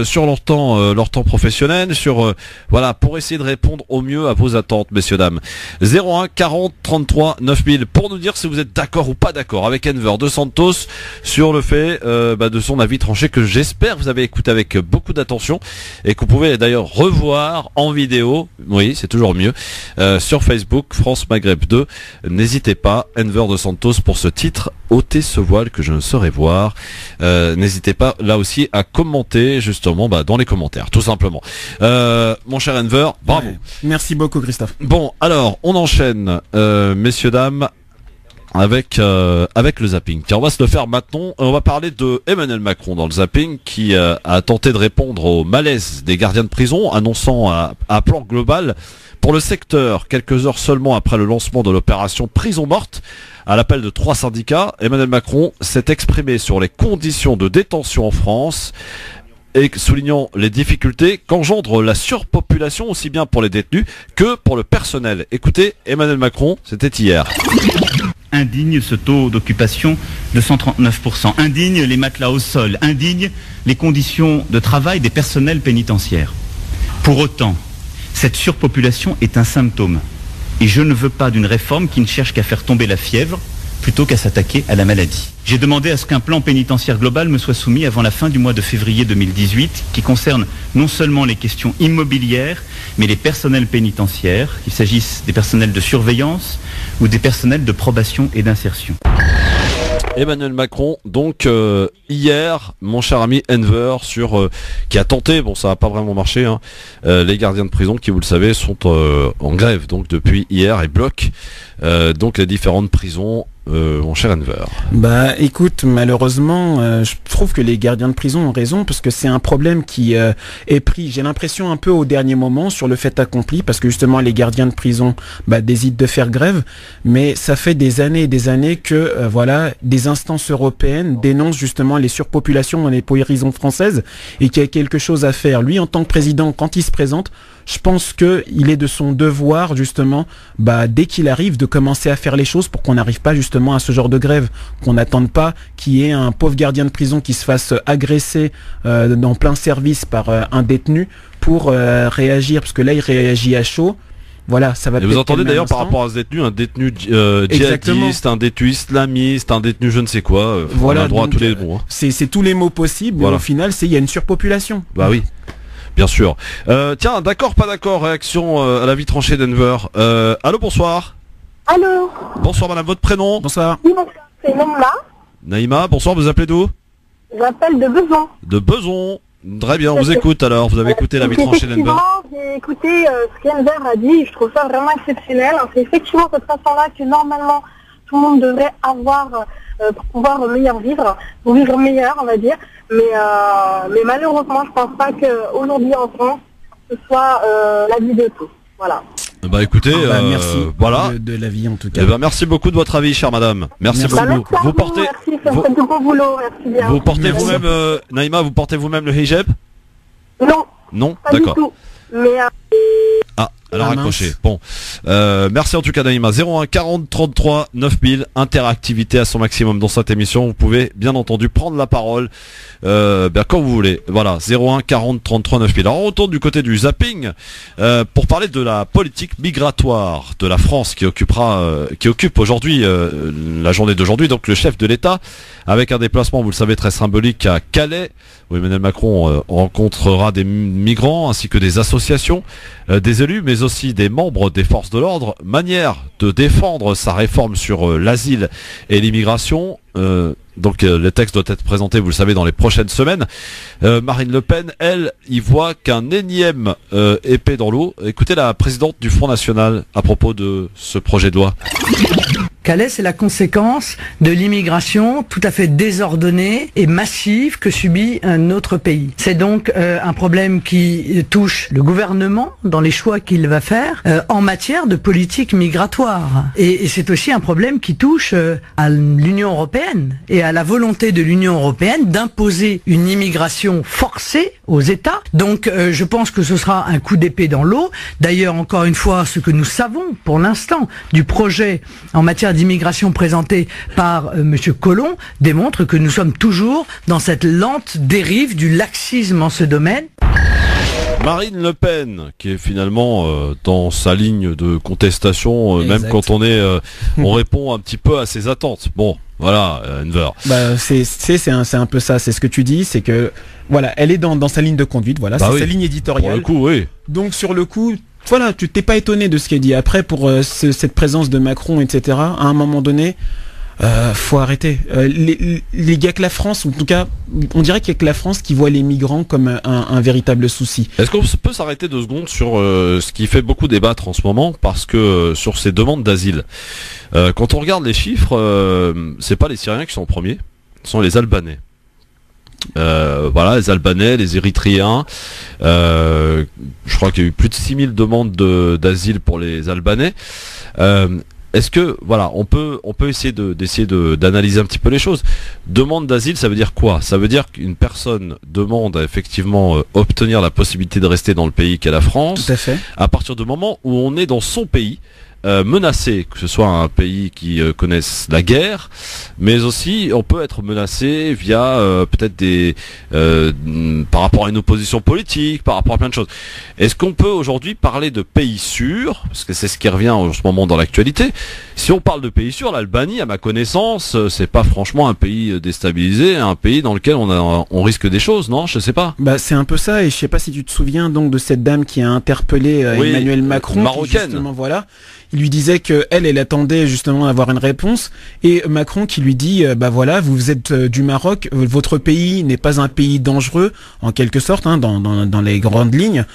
sur leur temps professionnel, sur voilà, pour essayer de répondre au mieux à vos attentes, messieurs dames. 01 40 33 9000 pour nous dire si vous êtes d'accord ou pas d'accord avec Enver de Santos sur le fait de son avis tranché que j'espère vous avez écouté avec beaucoup d'attention et que vous pouvez d'ailleurs revoir en vidéo. Oui, c'est toujours mieux sur Facebook France Maghreb 2. N'hésitez pas, Enver de Santos pour ce titre ôtez ce voile que je ne saurais voir. N'hésitez pas là aussi à commenter justement dans les commentaires, tout simplement. Mon cher Enver, bravo. Ouais. Merci beaucoup, Christophe. Bon, alors on enchaîne, messieurs dames, avec le zapping. Tiens, on va se le faire maintenant. On va parler de Emmanuel Macron dans le zapping qui a tenté de répondre au malaise des gardiens de prison, annonçant un plan global pour le secteur quelques heures seulement après le lancement de l'opération Prison Morte. À l'appel de 3 syndicats, Emmanuel Macron s'est exprimé sur les conditions de détention en France et soulignant les difficultés qu'engendre la surpopulation aussi bien pour les détenus que pour le personnel. Écoutez, Emmanuel Macron, c'était hier. Indigne ce taux d'occupation de 139%. Indigne les matelas au sol. Indigne les conditions de travail des personnels pénitentiaires. Pour autant, cette surpopulation est un symptôme. Et je ne veux pas d'une réforme qui ne cherche qu'à faire tomber la fièvre plutôt qu'à s'attaquer à la maladie. J'ai demandé à ce qu'un plan pénitentiaire global me soit soumis avant la fin du mois de février 2018 qui concerne non seulement les questions immobilières, mais les personnels pénitentiaires, qu'il s'agisse des personnels de surveillance ou des personnels de probation et d'insertion. Emmanuel Macron, donc hier, mon cher ami Enver, qui a tenté, bon ça n'a pas vraiment marché, hein, les gardiens de prison qui, vous le savez, sont en grève donc depuis hier et bloquent donc les différentes prisons. Mon cher Enver. Bah écoute, malheureusement, je trouve que les gardiens de prison ont raison parce que c'est un problème qui est pris, j'ai l'impression, un peu au dernier moment sur le fait accompli parce que justement les gardiens de prison décident de faire grève, mais ça fait des années et des années que voilà, des instances européennes dénoncent justement les surpopulations dans les prisons françaises et qu'il y a quelque chose à faire. Lui, en tant que président, quand il se présente, je pense qu'il est de son devoir justement, dès qu'il arrive, de commencer à faire les choses pour qu'on n'arrive pas justement à ce genre de grève, qu'on n'attende pas qu'il y ait un pauvre gardien de prison qui se fasse agresser dans plein service par un détenu pour réagir, parce que là il réagit à chaud. Voilà, ça va. Et vous entendez d'ailleurs par rapport à ce détenu, un détenu djihadiste, un détenu islamiste, un détenu je ne sais quoi. Voilà, on a droit donc, à tous les mots. Hein. C'est tous les mots possibles, voilà. Mais au final, il y a une surpopulation. Bah oui. Bien sûr. Tiens, d'accord, pas d'accord, réaction à la vie tranchée d'Enver. Allô, bonsoir. Allô. Bonsoir madame, votre prénom? Bonsoir. Oui, bonsoir, c'est Naïma. Naïma, bonsoir, vous appelez d'où? J'appelle de Beson. De Beson. Très bien, on vous écoute alors. Vous avez écouté l'avis tranché d'Enver. J'ai écouté ce qu'Enver a dit. Je trouve ça vraiment exceptionnel. C'est effectivement cette façon-là que normalement tout le monde devrait avoir pour pouvoir vivre meilleur, on va dire. Mais malheureusement, je pense pas qu'aujourd'hui en France, ce soit la vie de tous. Voilà. Bah écoutez, merci voilà. de l'avis en tout cas. Eh ben, merci beaucoup de votre avis, chère madame. Merci beaucoup. Merci Vous portez, merci, faites du bon boulot, merci bien. vous portez Merci. vous-même, Naïma, vous portez vous-même le hijab? Non, Non, pas du d'accord. tout. Mais Ah, elle a Ah, raccroché. mince. Bon, merci en tout cas Naïma. 01 40 33 9000, interactivité à son maximum dans cette émission. Vous pouvez bien entendu prendre la parole quand vous voulez. Voilà, 01 40 33 9000. Alors on retourne du côté du zapping pour parler de la politique migratoire de la France qui occupe aujourd'hui la journée d'aujourd'hui. Donc le chef de l'État avec un déplacement, vous le savez, très symbolique à Calais, où Emmanuel Macron rencontrera des migrants ainsi que des associations, des élus, mais aussi des membres des forces de l'ordre. Manière de défendre sa réforme sur l'asile et l'immigration. Donc le texte doit être présenté, vous le savez, dans les prochaines semaines. Marine Le Pen, elle, y voit qu'un énième épée dans l'eau. Écoutez la présidente du Front National à propos de ce projet de loi. Calais, c'est la conséquence de l'immigration tout à fait désordonnée et massive que subit notre pays. C'est donc un problème qui touche le gouvernement dans les choix qu'il va faire en matière de politique migratoire. Et c'est aussi un problème qui touche à l'Union européenne et à la volonté de l'Union européenne d'imposer une immigration forcée aux États. Donc je pense que ce sera un coup d'épée dans l'eau. D'ailleurs, encore une fois, ce que nous savons pour l'instant du projet en matière d'immigration présenté par Monsieur Collomb démontre que nous sommes toujours dans cette lente dérive du laxisme en ce domaine. Marine Le Pen, qui est finalement dans sa ligne de contestation, même Exact. quand on répond un petit peu à ses attentes. Bon, voilà, Enver. Bah, c'est un peu ça, c'est ce que tu dis, c'est que voilà, elle est dans sa ligne de conduite, voilà, Bah c'est oui. sa ligne éditoriale. Pour le coup, oui. Donc sur le coup, voilà, tu t'es pas étonné de ce qu'elle dit. Après, pour cette présence de Macron, etc., à un moment donné, faut arrêter. Les gars que la France, en tout cas, on dirait qu'il y a que la France qui voit les migrants comme un véritable souci. Est-ce qu'on peut s'arrêter 2 secondes sur ce qui fait beaucoup débattre en ce moment, parce que sur ces demandes d'asile, quand on regarde les chiffres, c'est pas les Syriens qui sont en premier, ce sont les Albanais. Voilà, les Albanais, les Érythréens. Je crois qu'il y a eu plus de 6000 demandes d'asile pour les Albanais. Est-ce que, voilà, on peut essayer d'analyser un petit peu les choses. Demande d'asile, ça veut dire quoi? Ça veut dire qu'une personne demande à effectivement obtenir la possibilité de rester dans le pays qu'est la France. Tout à fait. À partir du moment où on est dans son pays, menacé, que ce soit un pays qui connaisse la guerre, mais aussi on peut être menacé via peut-être par rapport à une opposition politique, par rapport à plein de choses. Est-ce qu'on peut aujourd'hui parler de pays sûrs, parce que c'est ce qui revient en ce moment dans l'actualité? Si on parle de pays sûrs, l'Albanie, à ma connaissance, c'est pas franchement un pays déstabilisé, un pays dans lequel on risque des choses, non? Je sais pas. Bah c'est un peu ça, et je sais pas si tu te souviens donc de cette dame qui a interpellé Oui, Emmanuel Macron, marocaine. qui, justement, voilà, il lui disait que elle attendait justement d'avoir une réponse, et Macron qui lui dit bah voilà, vous êtes du Maroc, votre pays n'est pas un pays dangereux en quelque sorte, hein, dans les grandes lignes,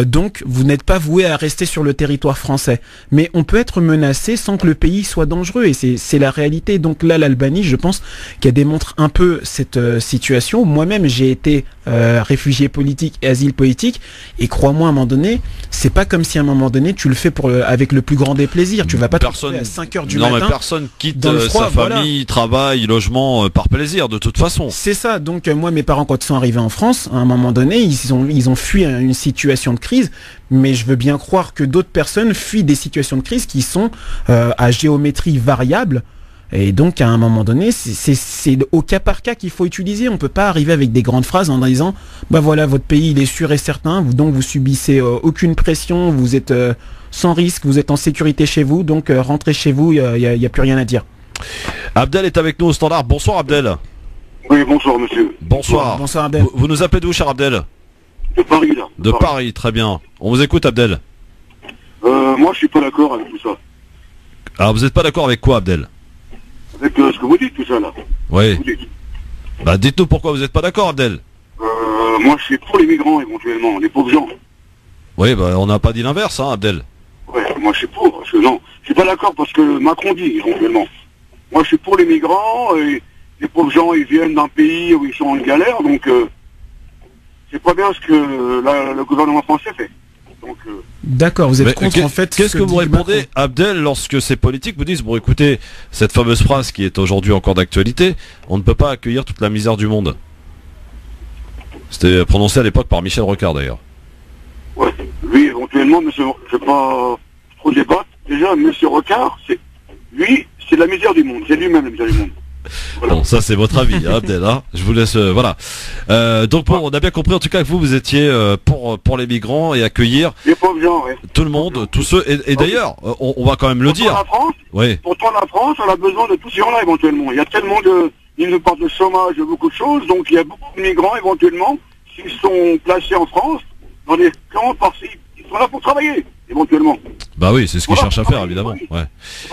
donc vous n'êtes pas voué à rester sur le territoire français. Mais on peut être menacé sans que le pays soit dangereux, et c'est la réalité. Donc là, l'Albanie, je pense qu'elle démontre un peu cette situation. Moi-même, j'ai été réfugié politique et asile politique, et crois-moi, à un moment donné, c'est pas comme si à un moment donné tu le fais avec le plus grand des plaisirs. Tu vas pas te retrouver à 5h du matin. Non, mais personne quitte dans le froid, sa famille, travail, logement par plaisir, de toute façon. C'est ça. Donc moi, mes parents, quand ils sont arrivés en France, à un moment donné, ils ont fui une situation de crise. Mais je veux bien croire que d'autres personnes fuient des situations de crise qui sont à géométrie variable. Et donc, à un moment donné, c'est au cas par cas qu'il faut utiliser. On peut pas arriver avec des grandes phrases en disant, bah voilà, votre pays, il est sûr et certain, donc vous subissez aucune pression, vous êtes sans risque, vous êtes en sécurité chez vous, donc rentrez chez vous, il y a plus rien à dire. Abdel est avec nous au standard. Bonsoir Abdel. Oui, bonsoir monsieur. Bonsoir. Bonsoir Abdel. Vous nous appelez d'où, cher Abdel? De Paris là. De Paris, très bien. On vous écoute, Abdel. Moi je suis pas d'accord avec tout ça. Alors vous n'êtes pas d'accord avec quoi, Abdel? Avec ce que vous dites tout ça là. Oui. Vous dites. Bah dites-nous pourquoi vous n'êtes pas d'accord, Abdel. moi je suis pour les migrants éventuellement, les pauvres gens. Oui, bah, on n'a pas dit l'inverse, hein, Abdel. Ouais, moi je suis pour, parce que non, je suis pas d'accord parce que Macron dit éventuellement. Moi je suis pour les migrants, et les pauvres gens ils viennent d'un pays où ils sont en galère, donc c'est pas bien ce que le gouvernement français fait. Donc, d'accord, vous êtes contre en fait. Qu'est-ce que vous répondez, Abdel, lorsque ces politiques vous disent, bon écoutez, cette fameuse phrase qui est aujourd'hui encore d'actualité, on ne peut pas accueillir toute la misère du monde. C'était prononcé à l'époque par Michel Rocard d'ailleurs. Ouais, lui éventuellement, mais je vais pas trop débattre. Déjà, Monsieur Rocard, lui, c'est la misère du monde, c'est lui-même la misère du monde. Voilà. Bon, ça c'est votre avis, hein, Abdel. Hein, je vous laisse, voilà. Donc bon, on a bien compris en tout cas que vous étiez pour les migrants et accueillir les pauvres gens, ouais. Tout le monde, tous ceux. Et d'ailleurs, on va quand même le dire. Pourtant la France, on a besoin de tous ces gens-là éventuellement. Il y a tellement il nous parle de chômage, de beaucoup de choses, donc il y a beaucoup de migrants éventuellement qui sont placés en France dans des camps parce qu'ils sont là pour travailler éventuellement. Bah oui, c'est ce qu'ils cherchent à faire, évidemment. Oui. Ouais.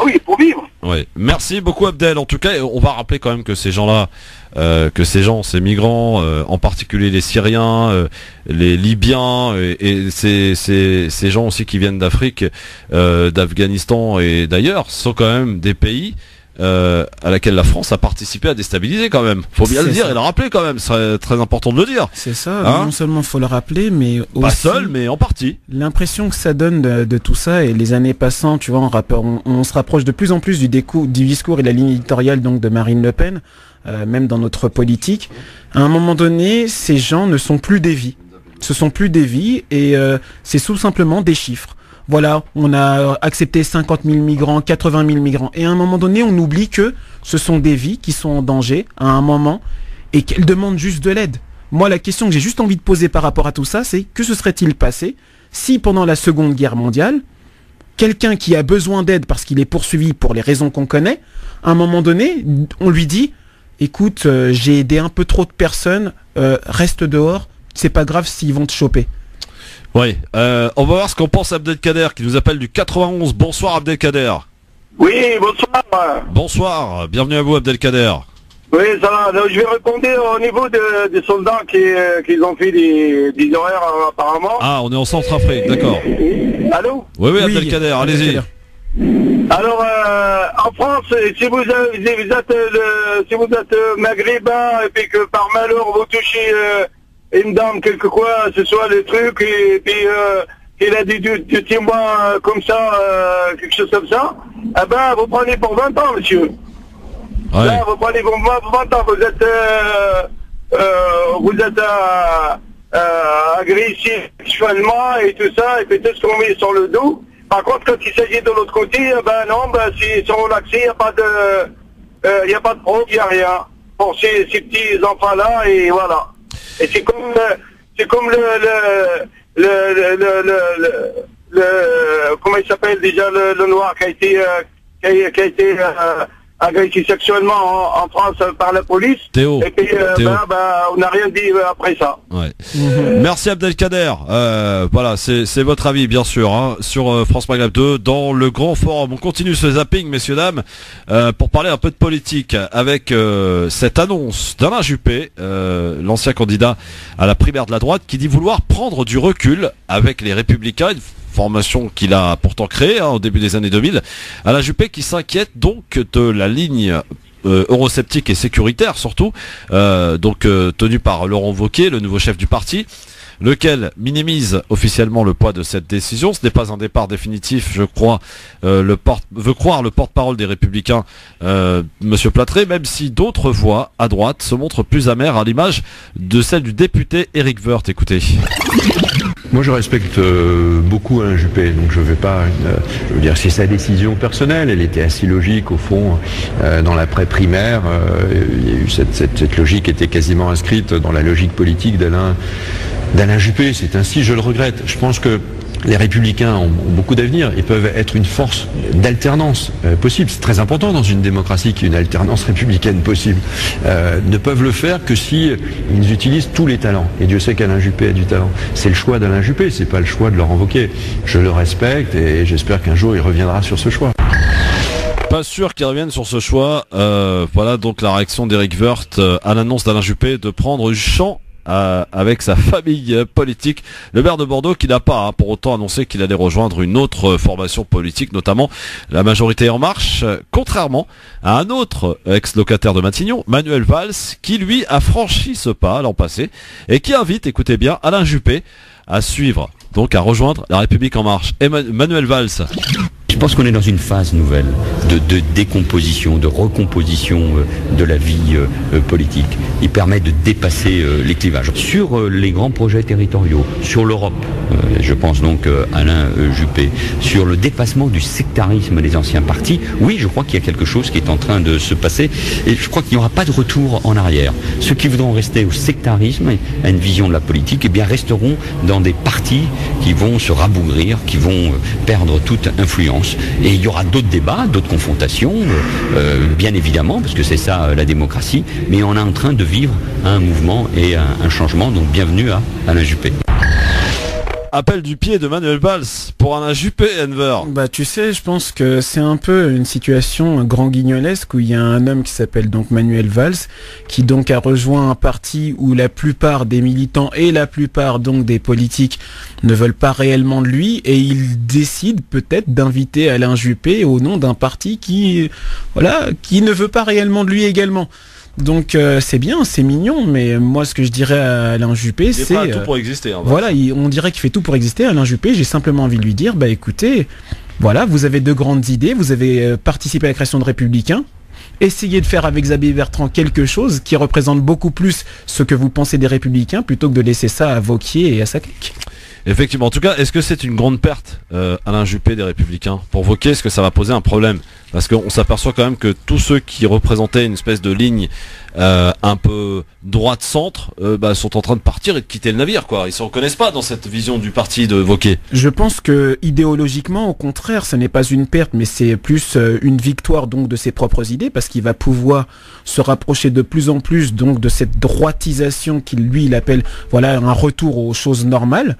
Oui, pour vivre. Ouais. Merci beaucoup, Abdel. En tout cas, on va rappeler quand même que ces gens-là, ces migrants, en particulier les Syriens, les Libyens, et ces gens aussi qui viennent d'Afrique, d'Afghanistan et d'ailleurs, sont quand même des pays à laquelle la France a participé à déstabiliser quand même. Faut bien le dire et le rappeler quand même. C'est très important de le dire. C'est ça. Hein, non seulement faut le rappeler, mais aussi pas seul, mais en partie. L'impression que ça donne de tout ça et les années passant, tu vois, on se rapproche de plus en plus du discours et de la ligne éditoriale donc de Marine Le Pen, même dans notre politique. À un moment donné, ces gens ne sont plus des vies. Ce sont plus des vies et c'est tout simplement des chiffres. Voilà, on a accepté 50 000 migrants, 80 000 migrants. Et à un moment donné, on oublie que ce sont des vies qui sont en danger à un moment et qu'elles demandent juste de l'aide. Moi, la question que j'ai juste envie de poser par rapport à tout ça, c'est que se serait-il passé si pendant la Seconde Guerre mondiale, quelqu'un qui a besoin d'aide parce qu'il est poursuivi pour les raisons qu'on connaît, à un moment donné, on lui dit « Écoute, j'ai aidé un peu trop de personnes, reste dehors, c'est pas grave s'ils vont te choper ». Oui, on va voir ce qu'en pense Abdelkader qui nous appelle du 91. Bonsoir Abdelkader. Oui, bonsoir. Bonsoir, bienvenue à vous Abdelkader. Oui, ça va. Alors, je vais répondre au niveau des soldats qui ont fait des horaires apparemment. Ah, on est en Centrafrique, d'accord. Allô ? Oui, Abdelkader, allez-y. Alors, en France, si vous êtes maghrébin et puis que par malheur vous touchez une dame, quelque quoi, ce soit le truc, et puis il a dit du témoin comme ça, quelque chose comme ça, eh ben, vous prenez pour 20 ans, monsieur. Ouais. Là, vous prenez pour 20 ans, vous êtes agressif sexuellement et tout ça, et puis tout ce qu'on met sur le dos. Par contre, quand il s'agit de l'autre côté, ben non, ben, ils sont relaxés, il n'y a pas de probe, il n'y a rien. Pour ces petits enfants-là, et voilà. Et c'est comme comment il s'appelle déjà le noir qui a été agressé sexuellement en France par la police. Théo. Et puis on n'a rien dit après ça. Ouais. Merci Abdelkader. Voilà, c'est votre avis bien sûr hein, sur France Maghreb 2 dans le grand forum. On continue ce zapping messieurs dames pour parler un peu de politique avec cette annonce d'Alain Juppé, l'ancien candidat à la primaire de la droite, qui dit vouloir prendre du recul avec les Républicains. Une formation qu'il a pourtant créée au début des années 2000. Alain Juppé qui s'inquiète donc de la ligne eurosceptique et sécuritaire surtout, tenue par Laurent Wauquiez, le nouveau chef du parti, lequel minimise officiellement le poids de cette décision. Ce n'est pas un départ définitif, je crois, veut croire le porte-parole des Républicains, Monsieur Platré, même si d'autres voix à droite se montrent plus amères à l'image de celle du député Éric Woerth. Écoutez. Moi, je respecte beaucoup Alain Juppé, donc je veux pas. Je veux dire, c'est sa décision personnelle. Elle était assez logique au fond dans l'après-primaire. Il y a eu cette logique était quasiment inscrite dans la logique politique d'Alain Juppé. C'est ainsi, je le regrette. Je pense que les Républicains ont beaucoup d'avenir. Ils peuvent être une force d'alternance possible. C'est très important dans une démocratie qu'il y ait une alternance républicaine possible. Ne peuvent le faire que si ils utilisent tous les talents. Et Dieu sait qu'Alain Juppé a du talent. C'est le choix d'Alain Juppé, c'est pas le choix de Laurent Wauquiez. Je le respecte et j'espère qu'un jour il reviendra sur ce choix. Pas sûr qu'il revienne sur ce choix. Voilà donc la réaction d'Éric Woerth à l'annonce d'Alain Juppé de prendre du champ avec sa famille politique. Le maire de Bordeaux qui n'a pas pour autant annoncé qu'il allait rejoindre une autre formation politique, notamment la majorité En Marche, contrairement à un autre ex-locataire de Matignon, Manuel Valls, qui lui a franchi ce pas l'an passé et qui invite, écoutez bien, Alain Juppé à suivre, donc à rejoindre la République En Marche. Et Manuel Valls. Je pense qu'on est dans une phase nouvelle de décomposition, de recomposition de la vie politique. Il permet de dépasser les clivages. Sur les grands projets territoriaux, sur l'Europe, je pense donc Alain Juppé, sur le dépassement du sectarisme des anciens partis, oui, je crois qu'il y a quelque chose qui est en train de se passer et je crois qu'il n'y aura pas de retour en arrière. Ceux qui voudront rester au sectarisme et à une vision de la politique, eh bien resteront dans des partis qui vont se rabougrir, qui vont perdre toute influence. Et il y aura d'autres débats, d'autres confrontations, bien évidemment, parce que c'est ça la démocratie, mais on est en train de vivre un mouvement et un changement, donc bienvenue à Alain Juppé. Appel du pied de Manuel Valls pour Alain Juppé, Enver. Bah tu sais, je pense que c'est un peu une situation grand guignolesque où il y a un homme qui s'appelle donc Manuel Valls qui donc a rejoint un parti où la plupart des militants et la plupart donc des politiques ne veulent pas réellement de lui et il décide peut-être d'inviter Alain Juppé au nom d'un parti qui ne veut pas réellement de lui également. Donc c'est bien, c'est mignon, mais moi ce que je dirais à Alain Juppé, c'est... Il fait tout pour exister. Hein, voilà, on dirait qu'il fait tout pour exister. Alain Juppé, j'ai simplement envie de lui dire, bah écoutez, voilà, vous avez de grandes idées, vous avez participé à la création de Républicains, essayez de faire avec Xavier Bertrand quelque chose qui représente beaucoup plus ce que vous pensez des Républicains, plutôt que de laisser ça à Wauquiez et à sa clique. Effectivement. En tout cas, est-ce que c'est une grande perte, Alain Juppé, des Républicains? Pour Wauquiez, est-ce que ça va poser un problème? Parce qu'on s'aperçoit quand même que tous ceux qui représentaient une espèce de ligne un peu droite-centre sont en train de partir et de quitter le navire, quoi. Ils se reconnaissent pas dans cette vision du parti de Wauquiez. Je pense que idéologiquement, au contraire, ce n'est pas une perte, mais c'est plus une victoire donc de ses propres idées, parce qu'il va pouvoir se rapprocher de plus en plus donc de cette droitisation il appelle un retour aux choses normales.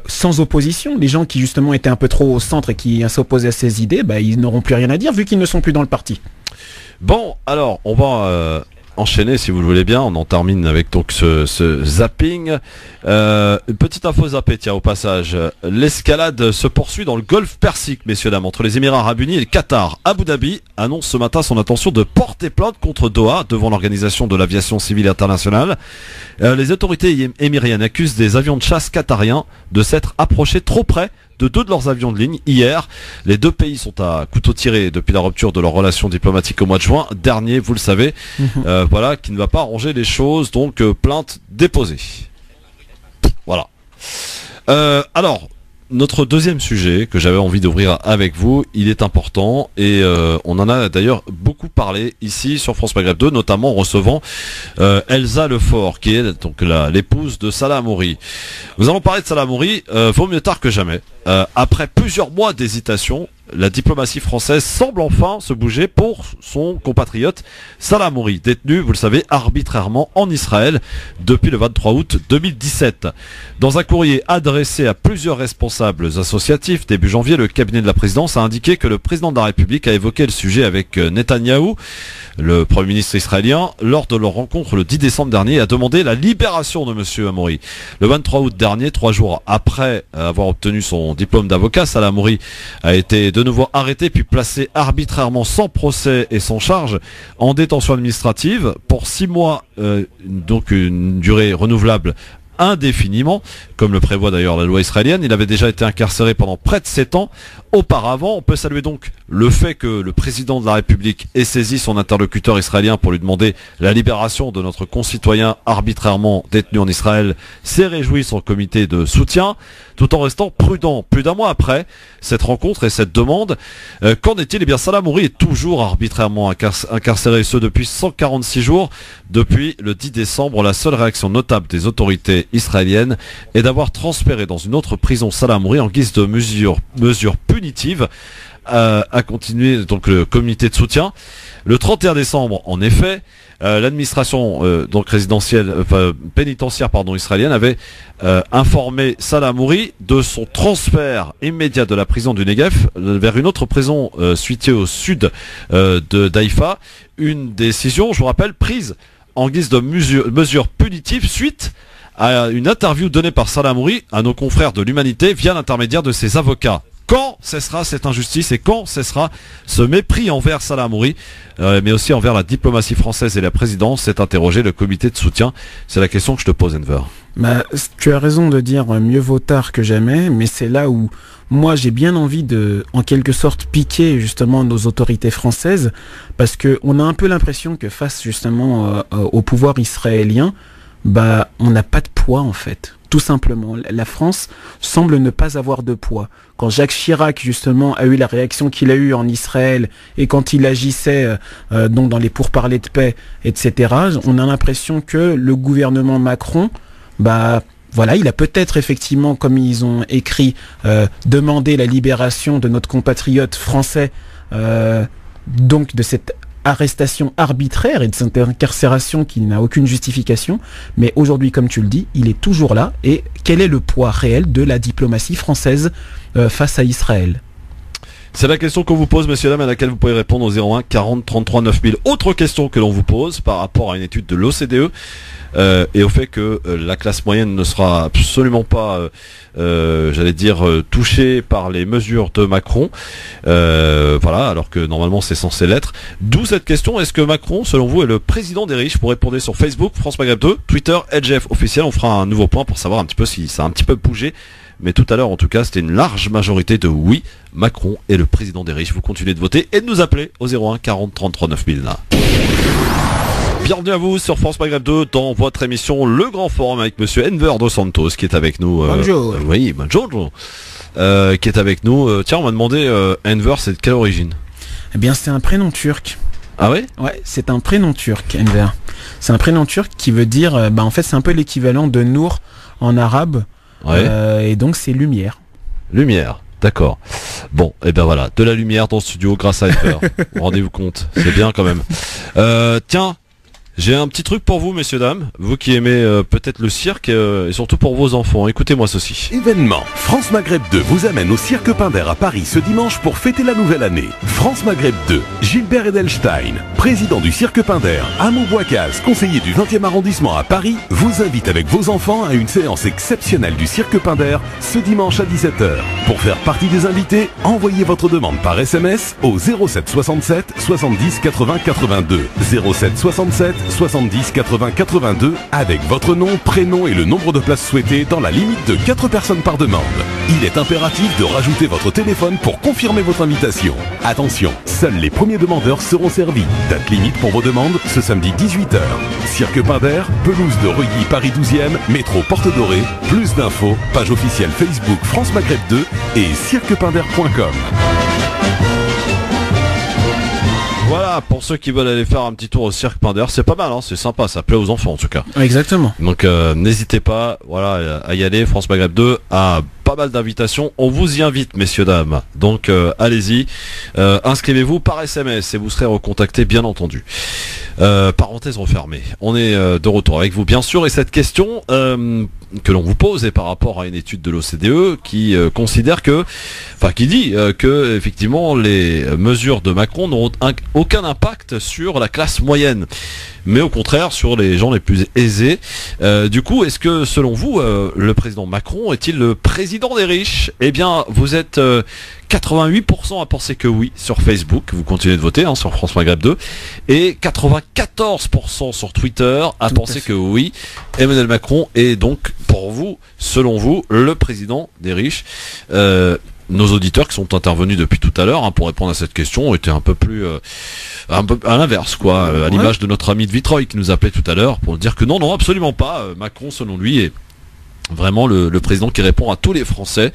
Sans opposition, les gens qui justement étaient un peu trop au centre et qui s'opposaient à ces idées, ils n'auront plus rien à dire vu qu'ils ne sont plus dans le parti. Bon, alors on va enchaîner si vous le voulez bien. On en termine avec donc ce zapping. Une petite info zappée, tiens, au passage. L'escalade se poursuit dans le golfe Persique, messieurs dames, entre les Émirats Arabes Unis et le Qatar. Abu Dhabi annonce ce matin son intention de porter plainte contre Doha devant l'Organisation de l'Aviation Civile Internationale. Les autorités émiriennes accusent des avions de chasse qatariens de s'être approchés trop près de deux de leurs avions de ligne hier. Les deux pays sont à couteau tiré depuis la rupture de leurs relations diplomatiques au mois de juin dernier, vous le savez. Qui ne va pas arranger les choses, donc plainte déposée. Voilà. Alors, notre deuxième sujet que j'avais envie d'ouvrir avec vous, il est important et on en a d'ailleurs beaucoup parlé ici sur France Maghreb 2, notamment en recevant Elsa Lefort, qui est donc l'épouse de Salah Hamouri. Nous allons parler de Salah Hamouri, vaut mieux tard que jamais. Après plusieurs mois d'hésitation, la diplomatie française semble enfin se bouger pour son compatriote Salah Hamouri, détenu, vous le savez, arbitrairement en Israël depuis le 23 août 2017. Dans un courrier adressé à plusieurs responsables associatifs début janvier, le cabinet de la présidence a indiqué que le président de la République a évoqué le sujet avec Netanyahou, le Premier ministre israélien, lors de leur rencontre le 10 décembre dernier, et a demandé la libération de M. Hamouri. Le 23 août dernier, 3 jours après avoir obtenu son diplôme d'avocat, Salah Hamouri a été de nouveau arrêté puis placé arbitrairement sans procès et sans charge en détention administrative pour 6 mois, donc une durée renouvelable indéfiniment, comme le prévoit d'ailleurs la loi israélienne. Il avait déjà été incarcéré pendant près de 7 ans auparavant. On peut saluer donc le fait que le président de la République ait saisi son interlocuteur israélien pour lui demander la libération de notre concitoyen arbitrairement détenu en Israël. S'est réjoui son comité de soutien, tout en restant prudent. Plus d'un mois après cette rencontre et cette demande, qu'en est-il? Eh bien, Salah Hamouri est toujours arbitrairement incarcéré, ce depuis 146 jours. Depuis le 10 décembre, la seule réaction notable des autorités israéliennes est d'avoir transféré dans une autre prison Salah Hamouri en guise de mesure punitive, à continuer donc le comité de soutien. Le 31 décembre, en effet, l'administration pénitentiaire israélienne avait informé Salah Hamouri de son transfert immédiat de la prison du Negev vers une autre prison située au sud de d'Haïfa. Une décision, je vous rappelle, prise en guise de mesure punitive suite à une interview donnée par Salah Hamouri à nos confrères de l'Humanité via l'intermédiaire de ses avocats. Quand cessera cette injustice et quand cessera ce mépris envers Salah Hamouri, mais aussi envers la diplomatie française et la présidence, s'est interrogé le comité de soutien. C'est la question que je te pose, Enver. Tu as raison de dire mieux vaut tard que jamais, mais c'est là où moi j'ai bien envie de, en quelque sorte, piquer justement nos autorités françaises, parce que on a un peu l'impression que face justement au pouvoir israélien, on n'a pas de poids en fait. Tout simplement, la France semble ne pas avoir de poids. Quand Jacques Chirac justement a eu la réaction qu'il a eue en Israël et quand il agissait donc dans les pourparlers de paix, etc., on a l'impression que le gouvernement Macron, voilà, il a peut-être effectivement, comme ils ont écrit, demandé la libération de notre compatriote français, donc de cette arrestation arbitraire et de cette incarcération qui n'a aucune justification, mais aujourd'hui, comme tu le dis, il est toujours là. Et quel est le poids réel de la diplomatie française face à Israël ? C'est la question qu'on vous pose, messieurs, dames, à laquelle vous pouvez répondre au 01 40 33 9000. Autre question que l'on vous pose par rapport à une étude de l'OCDE et au fait que la classe moyenne ne sera absolument pas, touchée par les mesures de Macron. Voilà, alors que normalement c'est censé l'être. D'où cette question, est-ce que Macron, selon vous, est le président des riches? Vous répondez sur Facebook, France Maghreb 2, Twitter, LGF officiel. On fera un nouveau point pour savoir un petit peu si ça a un petit peu bougé. Mais tout à l'heure, en tout cas, c'était une large majorité de oui. Macron est le président des riches. Vous continuez de voter et de nous appeler au 01 40 33 9000 là. Bienvenue à vous sur France Maghreb 2 dans votre émission Le Grand Forum avec monsieur Enver Dos Santos qui est avec nous. Bonjour. Oui, bonjour. Qui est avec nous. Tiens, on m'a demandé, Enver, c'est de quelle origine? Eh bien, c'est un prénom turc. Ah ouais? Ouais, c'est un prénom turc, Enver. C'est un prénom turc qui veut dire, en fait, c'est un peu l'équivalent de Nour en arabe. Ouais. Et donc, c'est lumière. Lumière. D'accord. Bon, et ben voilà, de la lumière dans le studio grâce à Enver. Rendez-vous compte, c'est bien quand même. Tiens, j'ai un petit truc pour vous, messieurs, dames. Vous qui aimez peut-être le cirque et surtout pour vos enfants. Écoutez-moi ceci. Événement. France Maghreb 2 vous amène au Cirque Pinder à Paris ce dimanche pour fêter la nouvelle année. France Maghreb 2. Gilbert Edelstein, président du Cirque Pinder, Amo Bouakaz, conseiller du 20e arrondissement à Paris, vous invite avec vos enfants à une séance exceptionnelle du Cirque Pinder ce dimanche à 17h. Pour faire partie des invités, envoyez votre demande par SMS au 07 67 70 80 82. 07 67 70 80 82 avec votre nom, prénom et le nombre de places souhaitées dans la limite de 4 personnes par demande. Il est impératif de rajouter votre téléphone pour confirmer votre invitation. Attention, seuls les premiers demandeurs seront servis. Date limite pour vos demandes ce samedi 18h. Cirque Pinder, pelouse de Reuilly, Paris 12e, métro Porte Dorée. Plus d'infos, page officielle Facebook France Maghreb 2 et cirquepinder.com. Voilà, pour ceux qui veulent aller faire un petit tour au Cirque Pinder, c'est pas mal, hein, c'est sympa, ça plaît aux enfants en tout cas. Exactement. Donc n'hésitez pas, voilà, à y aller. France Maghreb 2 a pas mal d'invitations. On vous y invite, messieurs, dames. Donc allez-y, inscrivez-vous par SMS et vous serez recontactés, bien entendu. Parenthèse refermée. On est de retour avec vous, bien sûr. Et cette question que l'on vous pose est par rapport à une étude de l'OCDE qui considère que, qui dit que effectivement les mesures de Macron n'auront aucun impact sur la classe moyenne, mais au contraire sur les gens les plus aisés. Du coup, est-ce que selon vous, le président Macron est-il le président des riches? Eh bien, vous êtes 88% à penser que oui sur Facebook, vous continuez de voter sur France Maghreb 2, et 94% sur Twitter à penser que oui, Emmanuel Macron est donc pour vous, selon vous, le président des riches. Nos auditeurs qui sont intervenus depuis tout à l'heure pour répondre à cette question étaient un peu plus un peu à l'inverse à l'image de notre ami de Vitreuil qui nous appelait tout à l'heure pour dire que non, absolument pas, Macron selon lui est vraiment le président qui répond à tous les Français.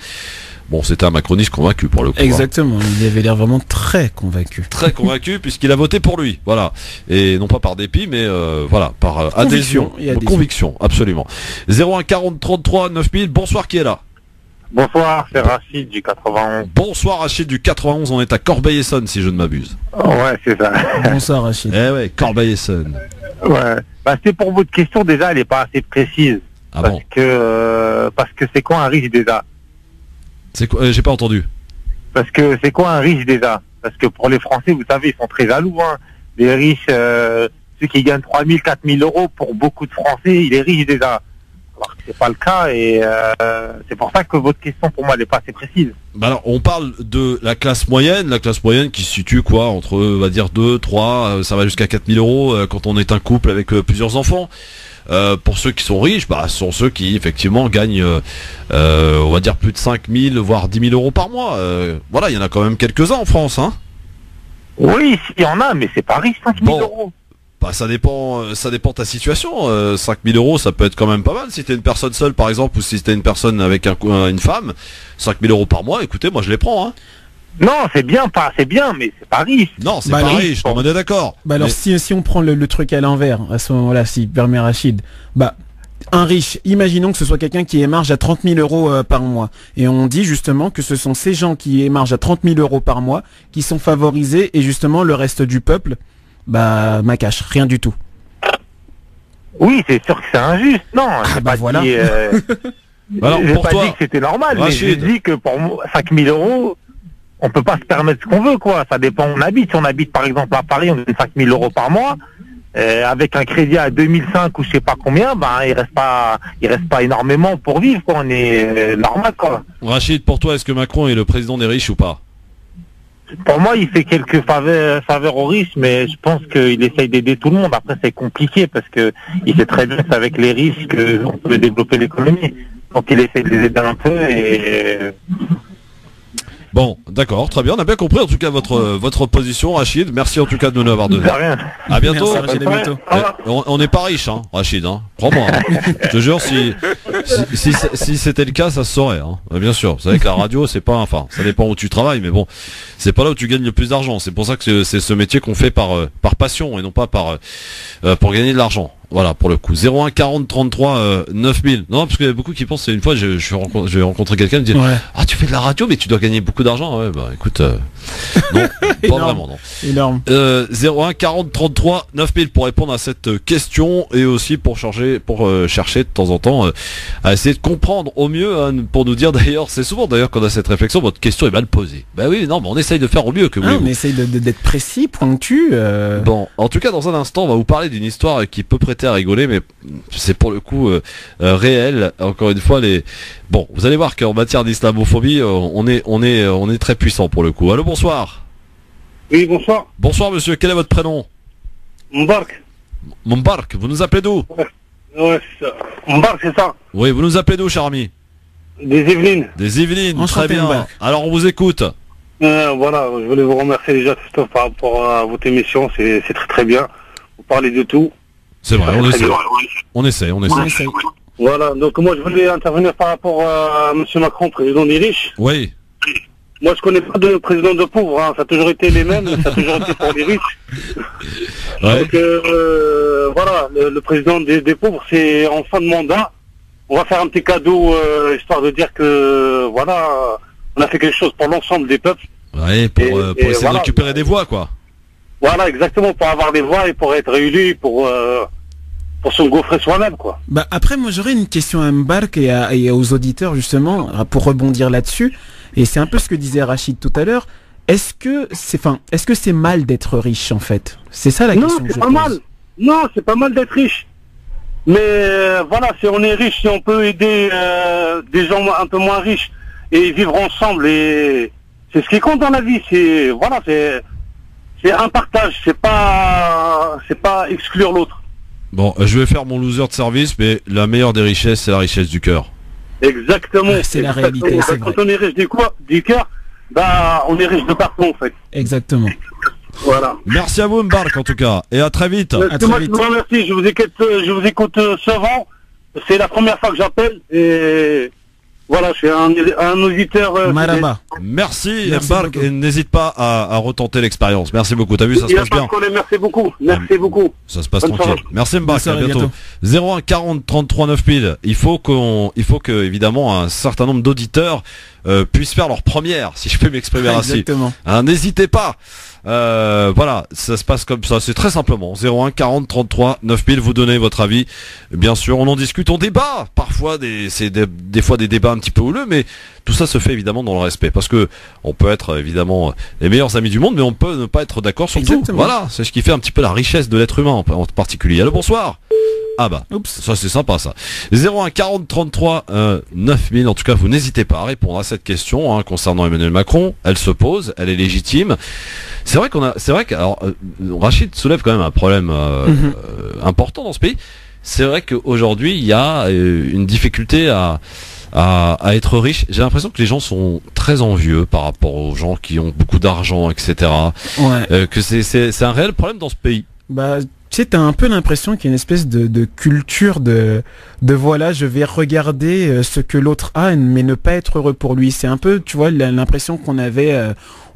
Bon, c'était un macroniste convaincu pour le coup. Exactement, il avait l'air vraiment très convaincu. Très convaincu puisqu'il a voté pour lui, voilà. Et non pas par dépit, mais voilà, par adhésion, conviction, absolument. 01 40 33 9000, bonsoir, qui est là? Bonsoir, c'est Rachid du 91. Bonsoir Rachid du 91, on est à Corbeil-Essonnes si je ne m'abuse. Ouais, c'est ça. Bonsoir Rachid. Eh ouais, Corbeil-Essonnes. Ouais, c'est pour votre question déjà, elle n'est pas assez précise. Ah parce bon que c'est quoi un riche déjà? C'est quoi? J'ai pas entendu. Parce que c'est quoi un riche déjà? Parce que pour les Français, vous savez, ils sont très jaloux. Les riches, ceux qui gagnent 3 000, 4 000 euros, pour beaucoup de Français, il est riche déjà. Alors que c'est pas le cas et c'est pour ça que votre question pour moi elle est pas assez précise. Bah alors, on parle de la classe moyenne qui se situe quoi entre, on va dire 2, 3, ça va jusqu'à 4 000 euros quand on est un couple avec plusieurs enfants. Pour ceux qui sont riches, ce sont ceux qui effectivement gagnent, on va dire plus de 5 000 voire 10 000 euros par mois. Voilà, il y en a quand même quelques-uns en France, hein. Oui, il y en a, mais c'est pas riche 5 000 euros. Bah ça dépend de ta situation. 5 000 euros, ça peut être quand même pas mal. Si t'es une personne seule, par exemple, ou si t'es une personne avec une femme, 5 000 euros par mois, écoutez, moi je les prends, hein. Non, c'est bien, mais c'est pas riche. Non, c'est pas riche, on est d'accord. Bah alors si on prend le truc à l'envers, à ce moment-là, si permet Rachid, un riche, imaginons que ce soit quelqu'un qui émarge à 30 000 euros par mois. Et on dit justement que ce sont ces gens qui émargent à 30 000 euros par mois qui sont favorisés et justement le reste du peuple, macache, rien du tout. Oui, c'est sûr que c'est injuste. Non, j'ai pas voilà. dit, alors, j'ai pour pas toi, dit que c'était normal, Rachid, mais j'ai dit que pour moi, 5 000 euros, on peut pas se permettre ce qu'on veut, quoi. Ça dépend où on habite. Si on habite par exemple à Paris, on gagne 5 000 euros par mois. Avec un crédit à 2005 ou je sais pas combien, il reste pas énormément pour vivre, quoi. On est normal, quoi. Rachid, pour toi, est-ce que Macron est le président des riches ou pas? Pour moi, il fait quelques faveurs aux riches, mais je pense qu'il essaye d'aider tout le monde. Après, c'est compliqué parce que il sait très bien que c'est avec les riches qu'on peut développer l'économie. Donc, il essaie de les aider un peu et... Bon, d'accord, très bien, on a bien compris en tout cas votre position, Rachid. Merci en tout cas de nous l'avoir donné. De rien. À bientôt. Merci, Rachid, à bientôt. On n'est pas riche, hein, Rachid, hein. Crois-moi. Hein. Je te jure, si c'était le cas, ça se saurait, hein. Bien sûr. Vous savez que la radio, c'est pas, enfin, ça dépend où tu travailles, mais bon, c'est pas là où tu gagnes le plus d'argent. C'est pour ça que c'est ce métier qu'on fait par passion et non pas pour gagner de l'argent. Voilà, pour le coup. 01 40 33 9000. Non, parce qu'il y a beaucoup qui pensent, c'est une fois, j'ai rencontré quelqu'un qui me dit, ah, tu fais de la radio, mais tu dois gagner beaucoup d'argent. Ouais, écoute, non, pas vraiment, non. Énorme. 01 40 33 9000 pour répondre à cette question et aussi pour chercher de temps en temps à essayer de comprendre au mieux, hein, pour nous dire d'ailleurs, c'est souvent d'ailleurs qu'on a cette réflexion, votre question est mal posée. Bah oui, non, mais on essaye de faire au mieux que vous. On essaye d'être précis, pointu. Bon, en tout cas, dans un instant, on va vous parler d'une histoire qui peut prêter à rigoler, mais c'est pour le coup réel. Encore une fois, bon, vous allez voir qu'en matière d'islamophobie, on est très puissant pour le coup. Allô, bonsoir. Oui, bonsoir. Bonsoir, monsieur. Quel est votre prénom? Mbark. Mbark. Vous nous appelez d'où? Ouais, c'est ça. Mbark, c'est ça. Oui, vous nous appelez d'où, cher ami? Des Yvelines. Des Yvelines. Enchanté, très bien. Mbark. Alors, on vous écoute. Voilà, je voulais vous remercier déjà, Christophe, par rapport à votre émission. C'est très très bien. Vous parlez de tout. C'est vrai, on essaie. Voilà, donc moi je voulais intervenir par rapport à M. Macron, président des riches. Oui. Moi je connais pas de président de pauvres, hein. Ça a toujours été les mêmes, ça a toujours été pour les riches. Ouais. Donc voilà, le président des pauvres, c'est en fin de mandat. On va faire un petit cadeau, histoire de dire que voilà, on a fait quelque chose pour l'ensemble des peuples. Ouais, pour essayer de récupérer des voix, quoi. Voilà, exactement, pour avoir des voix et pour être élu, pour se gaufrer soi-même, quoi. Après, moi, j'aurais une question à Mbark et aux auditeurs, justement, pour rebondir là-dessus. Et c'est un peu ce que disait Rachid tout à l'heure. Est-ce que c'est mal d'être riche, en fait? C'est ça la question que je pose. Mal. Non, c'est pas mal d'être riche. Mais voilà, si on est riche, si on peut aider des gens un peu moins riches et vivre ensemble, et c'est ce qui compte dans la vie. C'est un partage, c'est pas exclure l'autre. Bon, je vais faire mon loser de service, mais la meilleure des richesses, c'est la richesse du cœur. Exactement. C'est la réalité, c'est vrai. Quand on est riche du cœur, on est riche de partout, en fait. Exactement. Voilà. Merci à vous, Mbark, en tout cas, et à très vite. Je vous remercie, je vous écoute souvent. C'est la première fois que j'appelle, et voilà, je suis un auditeur. Maraba. Merci Mbark, et n'hésite pas à retenter l'expérience. Merci beaucoup. T'as vu, ça se passe bien. Merci beaucoup. Merci beaucoup. Ça se passe tranquille. Merci Mbark, à bientôt. 01 40 33 9000. Il faut que évidemment un certain nombre d'auditeurs puissent faire leur première, si je peux m'exprimer ainsi. Exactement. N'hésitez pas. Voilà, ça se passe comme ça, c'est très simplement 01 40 33 9000, vous donnez votre avis, bien sûr, on en discute, on débat, parfois c'est des fois des débats un petit peu houleux, mais tout ça se fait évidemment dans le respect, parce que on peut être évidemment les meilleurs amis du monde, mais on peut ne pas être d'accord sur tout. Voilà, c'est ce qui fait un petit peu la richesse de l'être humain en particulier. Allô, bonsoir. Ah bah, ça c'est sympa ça. 01 40 33 9000. En tout cas, vous n'hésitez pas à répondre à cette question hein, concernant Emmanuel Macron. Elle se pose, elle est légitime. C'est vrai Rachid soulève quand même un problème important dans ce pays. C'est vrai qu'aujourd'hui, il y a une difficulté à être riche. J'ai l'impression que les gens sont très envieux par rapport aux gens qui ont beaucoup d'argent, etc. Ouais. Que c'est un réel problème dans ce pays. Bah, tu sais, t'as un peu l'impression qu'il y a une espèce de culture de voilà, je vais regarder ce que l'autre a, mais ne pas être heureux pour lui. C'est un peu, tu vois, l'impression qu'on avait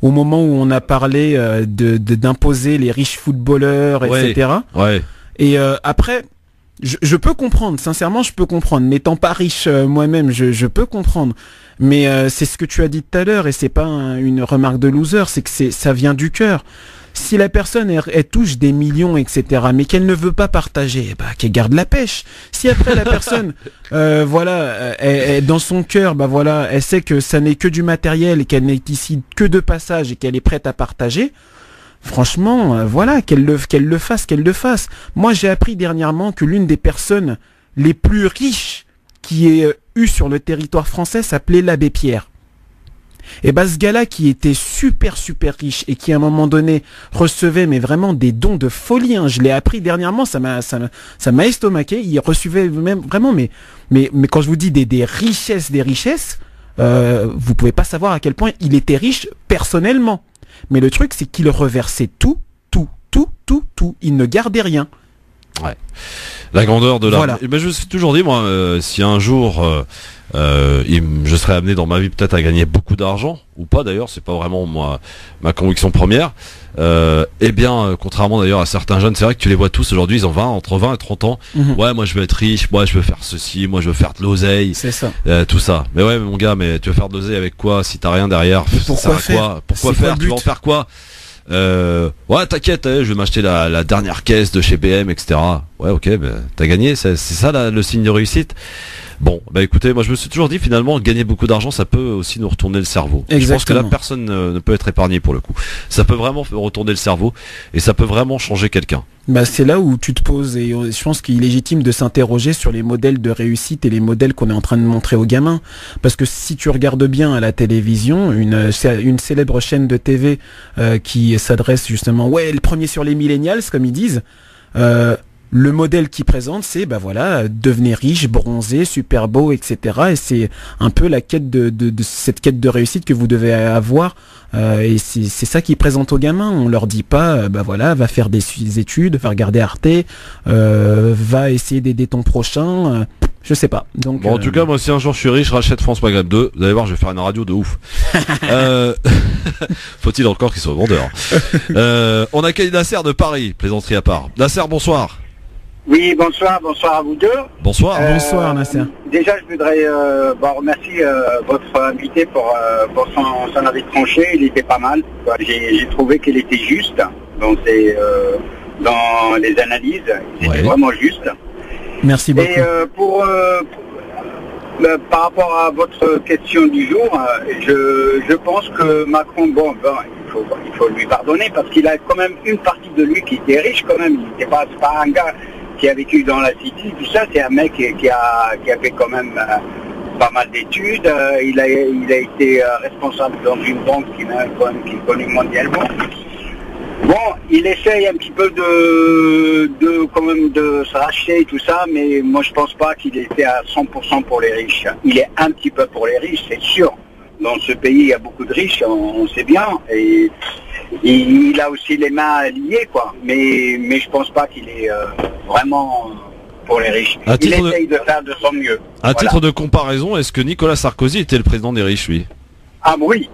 au moment où on a parlé d'imposer les riches footballeurs, etc. Ouais. Et après, je peux comprendre, sincèrement, je peux comprendre. N'étant pas riche moi-même, je peux comprendre. Mais c'est ce que tu as dit tout à l'heure, et c'est pas une remarque de loser, c'est que ça vient du cœur. Si la personne elle touche des millions, etc., mais qu'elle ne veut pas partager, bah qu'elle garde la pêche. Si après la personne, elle, dans son cœur, bah voilà, elle sait que ça n'est que du matériel et qu'elle n'est ici que de passage et qu'elle est prête à partager. Franchement, voilà, qu'elle le fasse. Moi, j'ai appris dernièrement que l'une des personnes les plus riches qui ait eu sur le territoire français s'appelait l'abbé Pierre. Et bah ce gars-là qui était super riche et qui à un moment donné recevait mais vraiment des dons de folie, hein. Je l'ai appris dernièrement, ça m'a estomaqué. Il recevait même vraiment mais quand je vous dis des richesses, vous pouvez pas savoir à quel point il était riche personnellement. Mais le truc c'est qu'il reversait tout. Il ne gardait rien. Ouais. La grandeur de la. Voilà. Mais je me suis toujours dit moi, si un jour je serais amené dans ma vie peut-être à gagner beaucoup d'argent ou pas d'ailleurs, c'est pas vraiment moi ma conviction première. Contrairement d'ailleurs à certains jeunes, c'est vrai que tu les vois tous aujourd'hui, ils ont entre 20 et 30 ans. Ouais, moi je veux être riche, moi je veux faire ceci, moi je veux faire de l'oseille. C'est ça. Tout ça. Mais ouais, mon gars, mais tu veux faire de l'oseille avec quoi si t'as rien derrière? Pourquoi faire? Pourquoi faire? Tu vas en faire quoi? Ouais, t'inquiète, je vais m'acheter la dernière caisse de chez BM, etc. Ouais, ok, mais t'as gagné, c'est ça le signe de réussite. Bon, bah écoutez, moi je me suis toujours dit finalement gagner beaucoup d'argent, ça peut aussi nous retourner le cerveau. Exactement. Je pense que là personne ne peut être épargné pour le coup. Ça peut vraiment retourner le cerveau et ça peut vraiment changer quelqu'un. Bah c'est là où tu te poses et je pense qu'il est légitime de s'interroger sur les modèles de réussite et les modèles qu'on est en train de montrer aux gamins. Parce que si tu regardes bien à la télévision, une célèbre chaîne de TV qui s'adresse justement, le premier sur les millennials comme ils disent, le modèle qu'ils présentent, c'est devenir riche, bronzé, super beau, etc. Et c'est un peu la quête de cette quête de réussite que vous devez avoir. Et c'est ça qu'ils présentent aux gamins. On leur dit pas, va faire des études, va regarder Arte, va essayer d'aider ton prochain. Je sais pas. Donc, bon, en tout cas, moi, si un jour je suis riche, je rachète France Maghreb 2. Vous allez voir, je vais faire une radio de ouf. Faut-il encore qu'il soit vendeur. On accueille Nasser de Paris, plaisanterie à part. Nasser, bonsoir. Oui, bonsoir à vous deux. Bonsoir. Bonsoir Nasser. Déjà, je voudrais remercier votre invité pour son avis tranché. Il était pas mal. J'ai trouvé qu'il était juste dans les analyses. C'était vraiment juste. Merci beaucoup. Et par rapport à votre question du jour, je pense que Macron, il faut lui pardonner parce qu'il a quand même une partie de lui qui était riche quand même. C'est pas un gars qui a vécu dans la city, tout ça, c'est un mec qui a fait quand même pas mal d'études. Il a été responsable dans une banque qui est connue mondialement. Bon, il essaye un petit peu quand même de se racheter et tout ça, mais moi je pense pas qu'il était à 100% pour les riches. Il est un petit peu pour les riches, c'est sûr. Dans ce pays, il y a beaucoup de riches, on sait bien, et il a aussi les mains liées, quoi. Mais je pense pas qu'il est vraiment pour les riches. Il essaye de faire de son mieux. À titre de comparaison, est-ce que Nicolas Sarkozy était le président des riches, lui? Ah oui,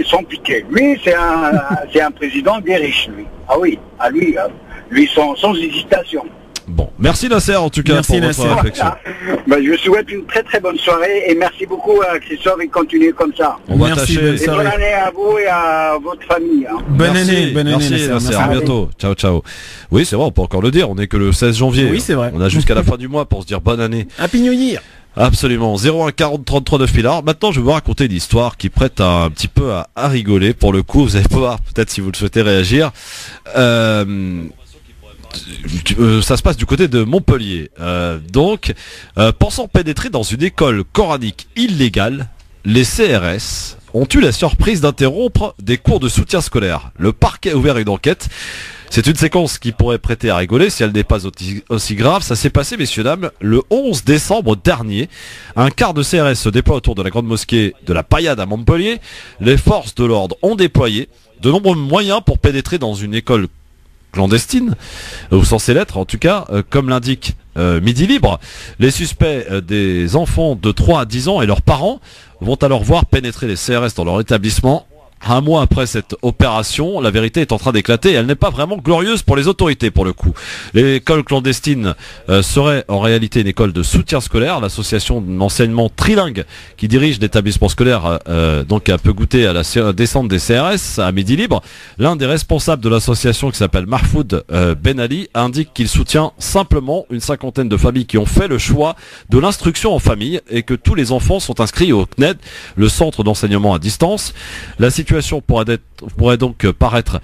sans piquer. Lui, c'est un président des riches, lui. Ah oui, lui sans hésitation. Bon, merci Nasser en tout cas pour votre réflexion. Je vous souhaite une très très bonne soirée et merci beaucoup à Christophe et continuez comme ça. On va tâcher. Et bonne année à vous et à votre famille. Bonne année Nasser. À bientôt. Ciao. Oui, c'est vrai, on peut encore le dire, on est que le 16 janvier. Oui, c'est vrai. On a jusqu'à la fin du mois pour se dire bonne année. Happy New Year. Absolument. 01 40 33 9000. Maintenant, je vais vous raconter une histoire qui prête un petit peu à rigoler. Pour le coup, vous allez pouvoir peut-être si vous le souhaitez réagir. ça se passe du côté de Montpellier. Pensant pénétrer dans une école coranique illégale, les CRS ont eu la surprise d'interrompre des cours de soutien scolaire. Le parquet a ouvert une enquête. C'est une séquence qui pourrait prêter à rigoler si elle n'est pas aussi grave. Ça s'est passé, messieurs, dames, le 11 décembre dernier. Un quart de CRS se déploie autour de la grande mosquée de la Paillade à Montpellier. Les forces de l'ordre ont déployé de nombreux moyens pour pénétrer dans une école clandestine, ou censée l'être en tout cas, comme l'indique Midi Libre. Les suspects des enfants de 3 à 10 ans et leurs parents vont alors voir pénétrer les CRS dans leur établissement. Un mois après cette opération, la vérité est en train d'éclater et elle n'est pas vraiment glorieuse pour les autorités pour le coup. L'école clandestine serait en réalité une école de soutien scolaire. L'association d'enseignement trilingue qui dirige l'établissement scolaire donc a peu goûté à la descente des CRS à Midi Libre. L'un des responsables de l'association qui s'appelle Mahfoud Ben Ali indique qu'il soutient simplement une cinquantaine de familles qui ont fait le choix de l'instruction en famille et que tous les enfants sont inscrits au CNED, le centre d'enseignement à distance. La situation pourrait donc paraître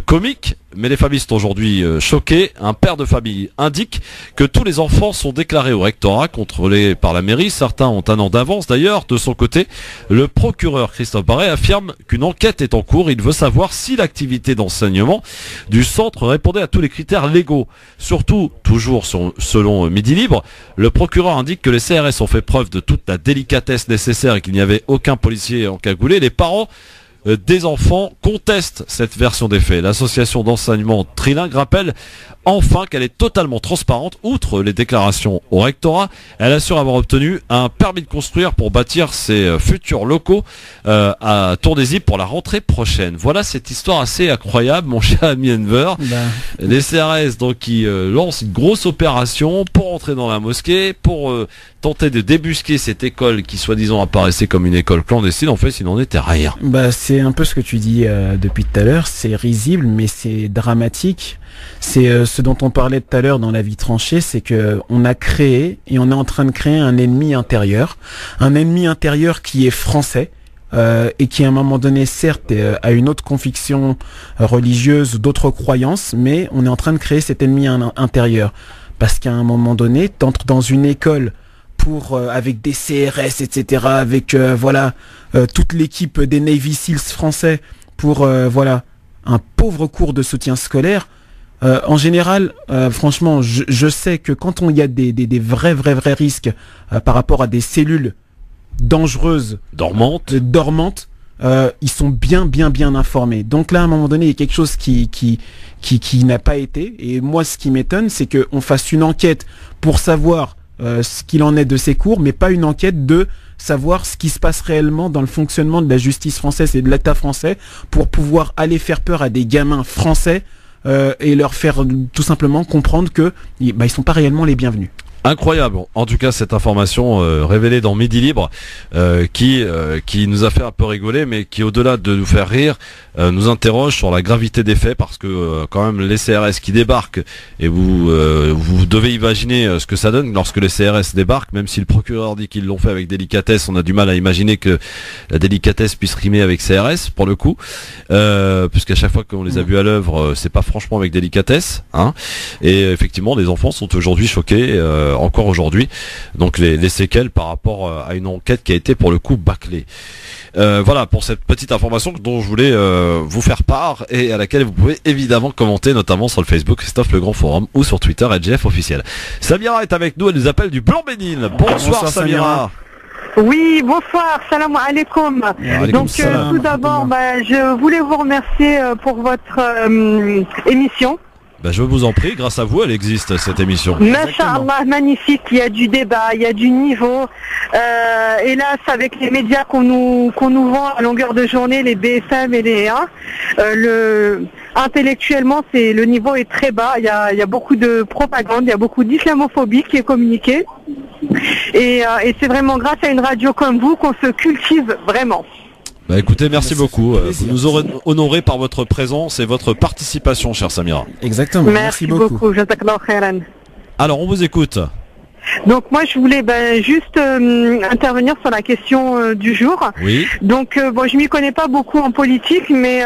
comique, mais les familles sont aujourd'hui choquées. Un père de famille indique que tous les enfants sont déclarés au rectorat, contrôlés par la mairie. Certains ont 1 an d'avance d'ailleurs. De son côté, le procureur Christophe Barret affirme qu'une enquête est en cours. Il veut savoir si l'activité d'enseignement du centre répondait à tous les critères légaux. Surtout, toujours selon Midi Libre, le procureur indique que les CRS ont fait preuve de toute la délicatesse nécessaire et qu'il n'y avait aucun policier encagoulé. Les parents des enfants contestent cette version des faits. L'association d'enseignement trilingue rappelle enfin qu'elle est totalement transparente. Outre les déclarations au rectorat, elle assure avoir obtenu un permis de construire pour bâtir ses futurs locaux à Tournaisis pour la rentrée prochaine. Voilà cette histoire assez incroyable, mon cher ami Enver. Les CRS donc qui lancent une grosse opération pour entrer dans la mosquée, pour tenter de débusquer cette école qui soi-disant apparaissait comme une école clandestine. En fait, il n'en était rien. C'est un peu ce que tu dis depuis tout à l'heure. C'est risible, mais c'est dramatique. C'est ce dont on parlait tout à l'heure dans la vie tranchée, c'est que on a créé et on est en train de créer un ennemi intérieur qui est français. Et qui à un moment donné certes a une autre conviction religieuse, d'autres croyances, mais on est en train de créer cet ennemi intérieur. Parce qu'à un moment donné, t'entres dans une école avec des CRS, etc., avec toute l'équipe des Navy Seals français pour un pauvre cours de soutien scolaire. En général, franchement, je sais que quand il y a des vrais risques par rapport à des cellules dangereuses, dormantes, ils sont bien informés. Donc là, à un moment donné, il y a quelque chose qui n'a pas été. Et moi, ce qui m'étonne, c'est qu'on fasse une enquête pour savoir ce qu'il en est de ces cours, mais pas une enquête de savoir ce qui se passe réellement dans le fonctionnement de la justice française et de l'État français pour pouvoir aller faire peur à des gamins français et leur faire tout simplement comprendre que ils sont pas réellement les bienvenus. Incroyable, en tout cas cette information révélée dans Midi Libre qui nous a fait un peu rigoler, mais qui au-delà de nous faire rire nous interroge sur la gravité des faits, parce que quand même les CRS qui débarquent, et vous devez imaginer ce que ça donne lorsque les CRS débarquent, même si le procureur dit qu'ils l'ont fait avec délicatesse, on a du mal à imaginer que la délicatesse puisse rimer avec CRS pour le coup, puisqu'à chaque fois qu'on les a vus à l'œuvre, c'est pas franchement avec délicatesse, hein. Et effectivement les enfants sont aujourd'hui choqués encore aujourd'hui, donc les séquelles par rapport à une enquête qui a été pour le coup bâclée. Voilà pour cette petite information dont je voulais vous faire part et à laquelle vous pouvez évidemment commenter, notamment sur le Facebook Christophe Le Grand Forum ou sur Twitter @GF officiel. Samira est avec nous, elle nous appelle du Blanc-Bénil. Bonsoir Samira. Oui, bonsoir, salam alaikum. Donc tout d'abord, je voulais vous remercier pour votre émission. Je vous en prie, grâce à vous, elle existe cette émission. Masha'Allah, magnifique, il y a du débat, il y a du niveau. Hélas, avec les médias qu'on nous vend à longueur de journée, les BFM et les 1, intellectuellement, le niveau est très bas. Il y a beaucoup de propagande, il y a beaucoup d'islamophobie qui est communiquée. Et c'est vraiment grâce à une radio comme vous qu'on se cultive vraiment. Écoutez, merci beaucoup. Vous nous aurez honoré par votre présence et votre participation, chère Samira. Exactement. Merci beaucoup. Jazakallahu khairan. Alors, on vous écoute. Donc moi je voulais juste intervenir sur la question du jour. Oui. Donc bon, je m'y connais pas beaucoup en politique, mais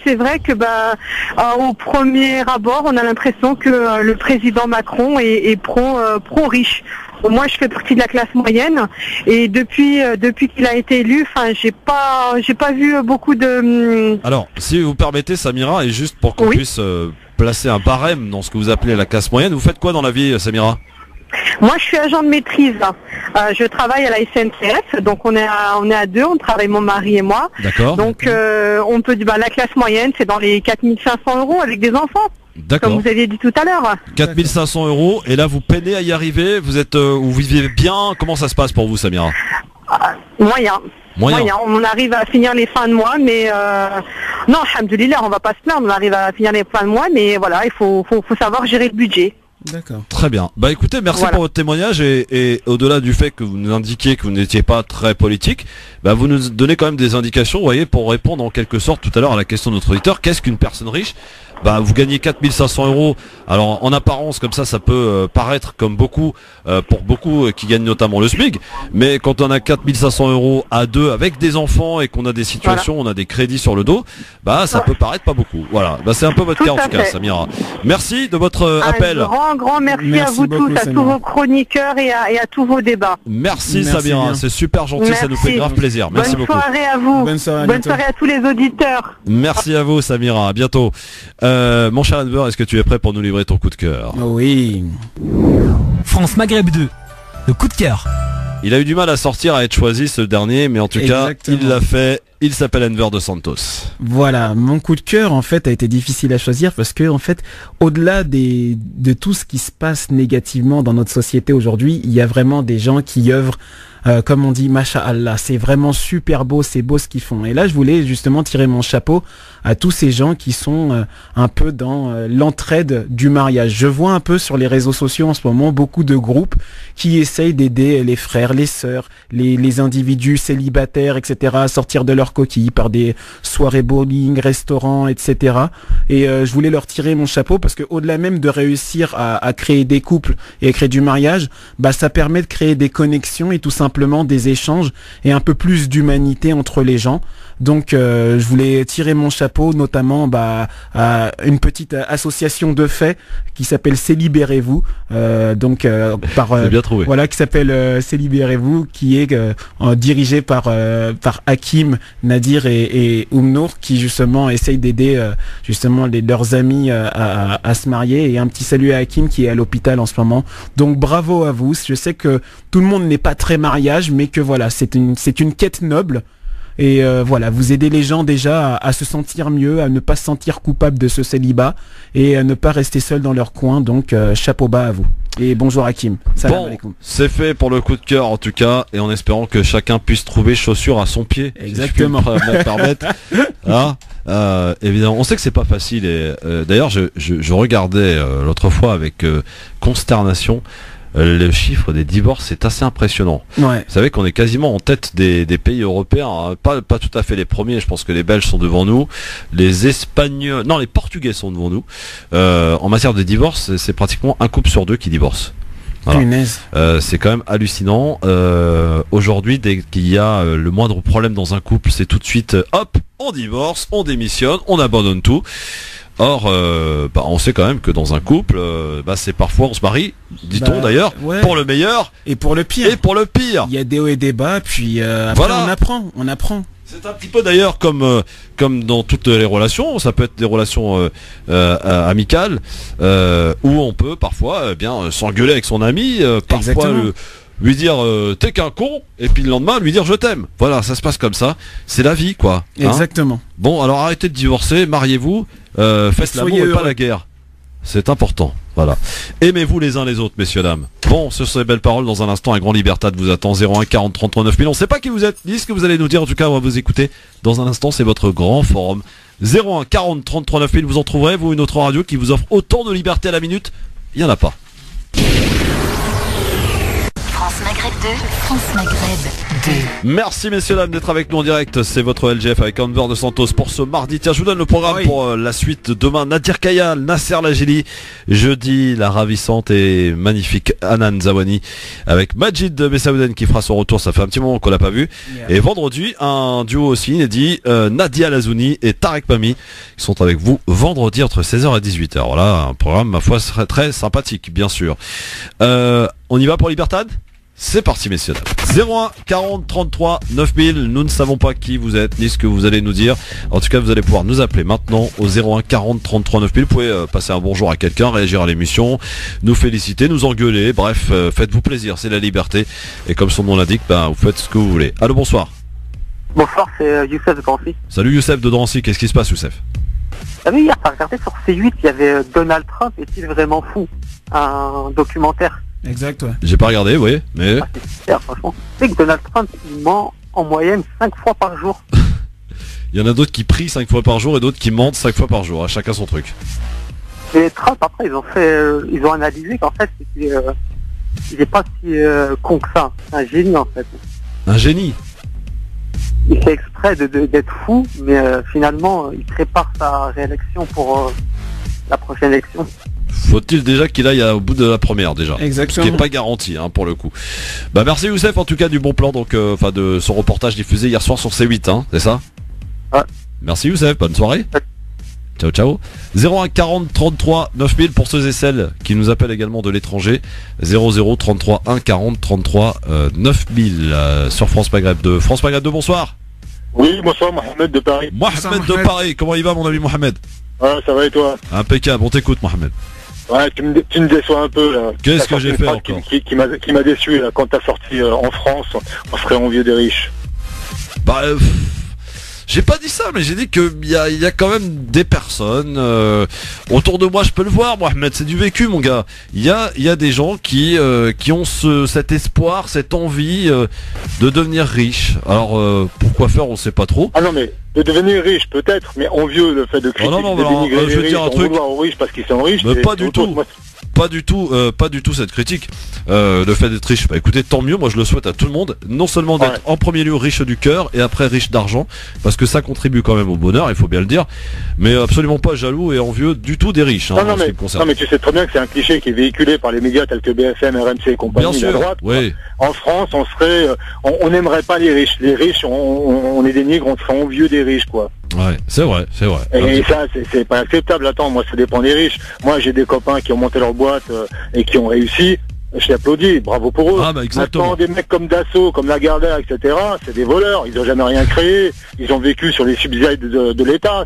c'est vrai que au premier abord, on a l'impression que le président Macron est pro riche. Moi, je fais partie de la classe moyenne et depuis qu'il a été élu, enfin, j'ai pas vu beaucoup de. Alors, si vous permettez, Samira, et juste pour qu'on puisse placer un barème dans ce que vous appelez la classe moyenne, vous faites quoi dans la vie, Samira? Moi, je suis agent de maîtrise. Je travaille à la SNCF, donc on est à deux, on travaille mon mari et moi. D'accord. Donc, on peut dire, la classe moyenne, c'est dans les 4 500 € avec des enfants. D'accord. Comme vous aviez dit tout à l'heure. 4 500 €, et là vous peinez à y arriver, vous êtes, vous vivez bien, comment ça se passe pour vous, Samira? Moyen. On arrive à finir les fins de mois, mais non, alhamdoulilah, on va pas se plaindre, on arrive à finir les fins de mois, mais voilà, il faut savoir gérer le budget. D'accord. Très bien. Bah écoutez, merci pour votre témoignage et au-delà du fait que vous nous indiquiez que vous n'étiez pas très politique, vous nous donnez quand même des indications, vous voyez, pour répondre en quelque sorte tout à l'heure à la question de notre auditeur, qu'est-ce qu'une personne riche? Vous gagnez 4 500 €. Alors en apparence comme ça peut paraître comme beaucoup pour beaucoup qui gagnent notamment le SMIC, mais quand on a 4 500 € à deux avec des enfants et qu'on a des situations, on a des crédits sur le dos, ça peut paraître pas beaucoup. Voilà, c'est un peu votre cas en tout cas, Samira. Merci de votre appel. Un grand merci à vous beaucoup, tous, à Samira. tous vos chroniqueurs et à tous vos débats. Merci Samira, c'est super gentil, ça nous fait grave plaisir. Merci beaucoup. Bonne soirée à vous. Bonne soirée, Bonne soirée à tous les auditeurs. Merci à vous Samira, à bientôt. Mon cher Enver, est-ce que tu es prêt pour nous livrer ton coup de cœur? Oui. France Maghreb 2, le coup de cœur. Il a eu du mal à sortir, à être choisi ce dernier, mais en tout cas, il l'a fait. Il s'appelle Enver dos Santos. Voilà, mon coup de cœur en fait a été difficile à choisir parce que en fait, au-delà de tout ce qui se passe négativement dans notre société aujourd'hui, il y a vraiment des gens qui œuvrent comme on dit, Masha'Allah, c'est vraiment super beau, c'est beau ce qu'ils font. Et là, je voulais justement tirer mon chapeau à tous ces gens qui sont un peu dans l'entraide du mariage. Je vois un peu sur les réseaux sociaux en ce moment beaucoup de groupes qui essayent d'aider les frères, les sœurs, les individus célibataires, etc. à sortir de leur coquille par des soirées bowling, restaurants, etc. Et je voulais leur tirer mon chapeau parce que au-delà même de réussir à créer des couples et à créer du mariage, ça permet de créer des connexions et tout simplement des échanges et un peu plus d'humanité entre les gens. Donc je voulais tirer mon chapeau notamment à une petite association de faits qui s'appelle Célibérez-vous, bien trouvé. Voilà, qui s'appelle Célibérez-vous, qui est dirigée par Hakim, Nadir et Oumnour, qui justement essayent d'aider leurs amis à se marier. Et un petit salut à Hakim qui est à l'hôpital en ce moment. Donc bravo à vous. Je sais que tout le monde n'est pas très mariage, mais que voilà, c'est une quête noble. Et voilà, vous aidez les gens déjà à se sentir mieux, à ne pas se sentir coupable de ce célibat et à ne pas rester seul dans leur coin. Donc chapeau bas à vous. Et bonjour Hakim. Salam alaikum. C'est fait pour le coup de cœur en tout cas, et en espérant que chacun puisse trouver chaussure à son pied. Exactement. Si je puis me permettre. Évidemment, on sait que c'est pas facile. Et d'ailleurs, je regardais l'autre fois avec consternation. Le chiffre des divorces, c'est assez impressionnant. Ouais. Vous savez qu'on est quasiment en tête des pays européens, hein. Pas tout à fait les premiers, je pense que les Belges sont devant nous, les Espagnols, non, les Portugais sont devant nous. En matière de divorce, c'est pratiquement un couple sur deux qui divorce. Voilà. C'est quand même hallucinant. Aujourd'hui, dès qu'il y a le moindre problème dans un couple, c'est tout de suite, hop, on divorce, on démissionne, on abandonne tout. Or, on sait quand même que dans un couple, c'est parfois on se marie, dit-on d'ailleurs, pour le meilleur et pour le pire. Il y a des hauts et des bas, puis après on apprend. C'est un petit peu d'ailleurs comme dans toutes les relations, ça peut être des relations amicales où on peut parfois s'engueuler avec son ami, parfois lui dire t'es qu'un con, et puis le lendemain lui dire je t'aime. Voilà, ça se passe comme ça, c'est la vie quoi. Exactement. Bon, alors arrêtez de divorcer, mariez-vous, faites l'amour et pas la guerre. C'est important, voilà. Aimez-vous les uns les autres, messieurs, dames. Bon, ce sont les belles paroles. Dans un instant, un grand Libertad vous attend. 01 40 33 9000. On sait pas qui vous êtes, ni ce que vous allez nous dire. En tout cas, on va vous écouter. Dans un instant, c'est votre grand forum. 01 40 33 9000. Vous en trouverez, vous, une autre radio qui vous offre autant de liberté à la minute. Il y en a pas. France Maghreb Maghreb 2, France Maghreb 2. Merci messieurs dames d'être avec nous en direct. C'est votre LGF avec Anver de Santos pour ce mardi. Tiens, je vous donne le programme pour la suite. Demain, Nadir Kayal, Nasser Lajili. Jeudi, la ravissante et magnifique Hanan Zawani avec Majid Bessaouden qui fera son retour. Ça fait un petit moment qu'on l'a pas vu. Et vendredi, un duo aussi inédit, Nadia Lazouni et Tarek Pami qui sont avec vous vendredi entre 16h et 18h. Voilà, un programme ma foi serait très sympathique bien sûr. On y va pour Libertad ? C'est parti messieurs dames. 01 40 33 9000. Nous ne savons pas qui vous êtes ni ce que vous allez nous dire. En tout cas vous allez pouvoir nous appeler maintenant au 01 40 33 9000. Vous pouvez passer un bonjour à quelqu'un, réagir à l'émission, nous féliciter, nous engueuler. Bref, faites-vous plaisir, c'est la liberté. Et comme son nom l'indique, vous faites ce que vous voulez. Allô, bonsoir. Bonsoir, c'est Youssef de Drancy. Salut Youssef de Drancy, qu'est-ce qui se passe Youssef? Ah oui, hier t'as regardé sur C8, il y avait Donald Trump, est-il vraiment fou? Un documentaire. Exact, ouais. J'ai pas regardé, oui, mais... c'est super, franchement. Tu sais que Donald Trump, il ment en moyenne 5 fois par jour. Il y en a d'autres qui prient 5 fois par jour et d'autres qui mentent 5 fois par jour, à chacun son truc. Et Trump, après, ils ont analysé qu'en fait, il est pas si con que ça. C'est un génie, en fait. Un génie? Il fait exprès d'être fou, mais finalement, il prépare sa réélection pour la prochaine élection. Faut-il déjà qu'il aille au bout de la première déjà? Exactement. Ce qui n'est pas garanti pour le coup. Merci Youssef en tout cas du bon plan de son reportage diffusé hier soir sur C8, c'est ça? Ouais. Merci Youssef, bonne soirée. Ciao ciao. 01 40 33 9000 pour ceux et celles qui nous appellent également de l'étranger. 00 33 1 40 33 9000 sur France Maghreb 2. France Maghreb 2, bonsoir. Oui, bonsoir, Mohamed de Paris. Mohamed de Paris, comment il va mon ami Mohamed? Ouais, ça va et toi? Impeccable, on t'écoute Mohamed. Ouais, tu me déçois un peu là. Qu'est-ce que j'ai fait encore? Qui m'a déçu là, quand t'as sorti en France, on serait envieux des riches. J'ai pas dit ça, mais j'ai dit qu'il y a quand même des personnes autour de moi, je peux le voir, Mohamed, c'est du vécu, mon gars. Il y a des gens qui ont cet espoir, cette envie de devenir riches. Alors pourquoi faire, on sait pas trop. Ah non, mais de devenir riche peut-être, mais envieux le fait de critiquer, de dénigrer les riches, aux riches parce qu'ils sont riches. Mais pas du tout. Pas du tout cette critique. Le fait d'être riche, écoutez, tant mieux, moi je le souhaite à tout le monde, non seulement d'être en premier lieu riche du cœur et après riche d'argent, parce que ça contribue quand même au bonheur, il faut bien le dire, mais absolument pas jaloux et envieux du tout des riches. Non mais tu sais très bien que c'est un cliché qui est véhiculé par les médias tels que BFM, RMC et compagnie, bien sûr, à droite. Oui. En France, on n'aimerait pas les riches. Les riches, on est des nègres, on serait envieux des riches, quoi. Ouais, c'est vrai. Et ça, c'est pas acceptable. Attends, moi, ça dépend des riches. Moi, j'ai des copains qui ont monté leur boîte et qui ont réussi. Je t'applaudis, bravo pour eux. Exactement. Maintenant, des mecs comme Dassault, comme Lagardère, etc., c'est des voleurs. Ils n'ont jamais rien créé. Ils ont vécu sur les subsides de l'État.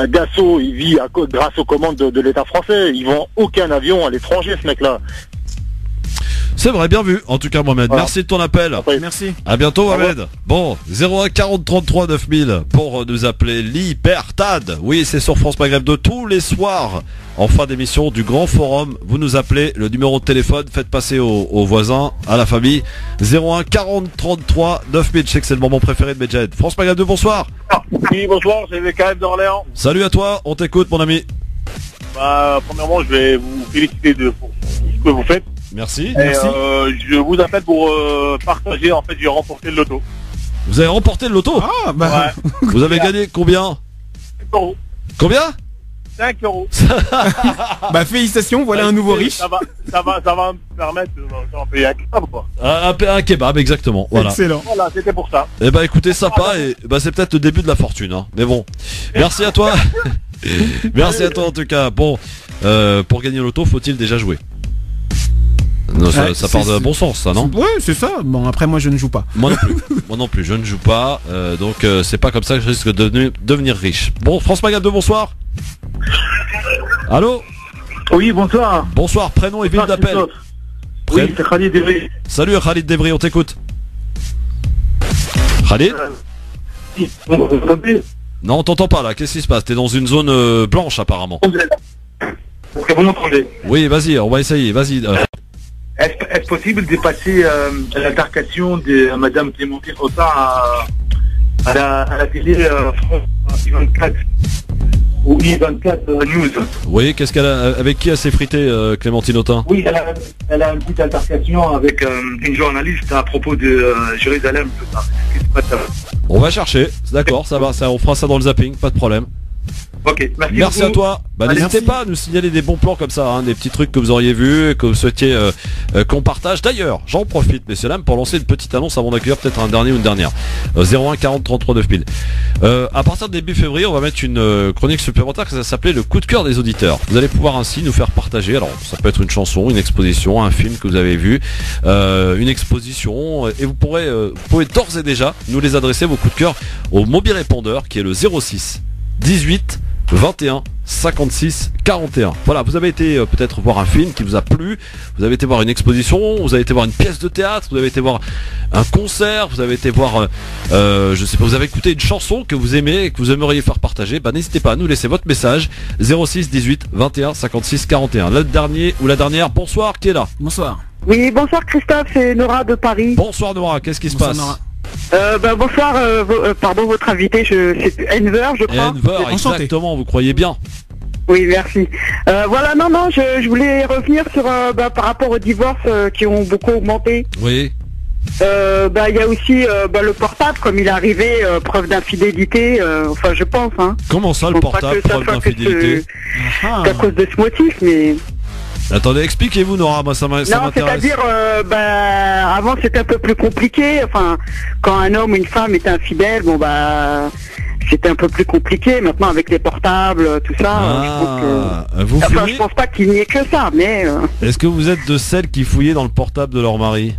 Dassault, il vit grâce aux commandes de l'État français. Ils vend aucun avion à l'étranger, ce mec-là. C'est vrai, bien vu. En tout cas, Mohamed, merci de ton appel. Merci. À bientôt, Mohamed. Bon, 01 40 33 9000 pour nous appeler Libertad. Oui, c'est sur France Maghreb 2 tous les soirs. En fin d'émission du Grand Forum, vous nous appelez, le numéro de téléphone, faites passer aux voisins, à la famille. 01 40 33 9000. Je sais que c'est le moment préféré de Medjed. France Maghreb 2, bonsoir. Oui, bonsoir, c'est VKF d'Orléans. Salut à toi, on t'écoute, mon ami. Premièrement, je vais vous féliciter pour ce que vous faites. Merci. Je vous appelle pour partager, en fait, j'ai remporté le loto. Vous avez remporté le loto? Ouais. Vous avez gagné combien? 5 euros. Combien? 5 euros. Félicitations, voilà un nouveau riche. Ça va me permettre de payer un kebab, quoi. Un kebab, exactement. Voilà. Excellent. Voilà, c'était pour ça. Écoutez, sympa, et c'est peut-être le début de la fortune, mais bon. Merci à toi. Merci à toi en tout cas. Bon, pour gagner le loto, faut-il déjà jouer? Non, ça part de bon sens, ça, non? Ouais, c'est ça. Bon, après, moi, je ne joue pas. Moi non plus, je ne joue pas. Donc, c'est pas comme ça que je risque de devenir riche. Bon, France Maghreb 2, bonsoir. Allô? Oui, bonsoir. Bonsoir, prénom et ville d'appel. Oui, c'est Khalid Devry. Salut Khalid Devry, on t'écoute. Khalid? Non, on t'entend pas là, qu'est-ce qui se passe? T'es dans une zone blanche apparemment. Est-ce que vous m'entendez? Oui, vas-y, on va essayer, vas-y. Est-ce possible de passer l'altercation de Madame Clémentine Autain à la télé France 24 ou I24 News. Oui, qu'est-ce qu'elle a, avec qui elle s'est fritée, Clémentine Autain? Oui, elle a une petite altercation avec une journaliste à propos de Jérusalem, tout ça. On va chercher, d'accord, ça va, on fera ça dans le zapping, pas de problème. Ok, merci à toi. N'hésitez pas à nous signaler des bons plans comme ça, hein, des petits trucs que vous auriez vus, que vous souhaitiez qu'on partage. D'ailleurs, j'en profite, messieurs dames, pour lancer une petite annonce avant d'accueillir peut-être un dernier ou une dernière. 01 40 33 9000. À partir de début février, on va mettre une chronique supplémentaire qui va s'appeler le coup de cœur des auditeurs. Vous allez pouvoir ainsi nous faire partager. Alors, ça peut être une chanson, une exposition, un film que vous avez vu, une exposition, et vous pouvez d'ores et déjà nous les adresser vos coups de cœur au mobile répondeur qui est le 06 18 21 56 41. Voilà, vous avez été peut-être voir un film qui vous a plu, vous avez été voir une exposition, vous avez été voir une pièce de théâtre, vous avez été voir un concert, vous avez été voir, je sais pas, vous avez écouté une chanson que vous aimez et que vous aimeriez faire partager. N'hésitez pas à nous laisser votre message 06 18 21 56 41. Le dernier ou la dernière, bonsoir, qui est là? Bonsoir. Oui, bonsoir Christophe, c'est Nora de Paris. Bonsoir Nora, qu'est-ce qui se passe? Nora. Bonsoir, pardon, votre invité, c'est Enver, je crois. Enver, exactement, vous croyez bien. Oui, merci. Voilà, non, je voulais revenir sur par rapport aux divorces qui ont beaucoup augmenté. Oui. Il y a aussi le portable, comme il est arrivé, preuve d'infidélité, enfin je pense. Hein. Comment ça, le portable, preuve d'infidélité? C'est à cause de ce motif, mais... Attendez, expliquez-vous Nora, moi ça m'intéresse. Non, c'est-à-dire, avant c'était un peu plus compliqué, enfin, quand un homme ou une femme était infidèle, c'était un peu plus compliqué. Maintenant avec les portables, tout ça, je pense pas qu'il n'y ait que ça, mais... Est-ce que vous êtes de celles qui fouillaient dans le portable de leur mari?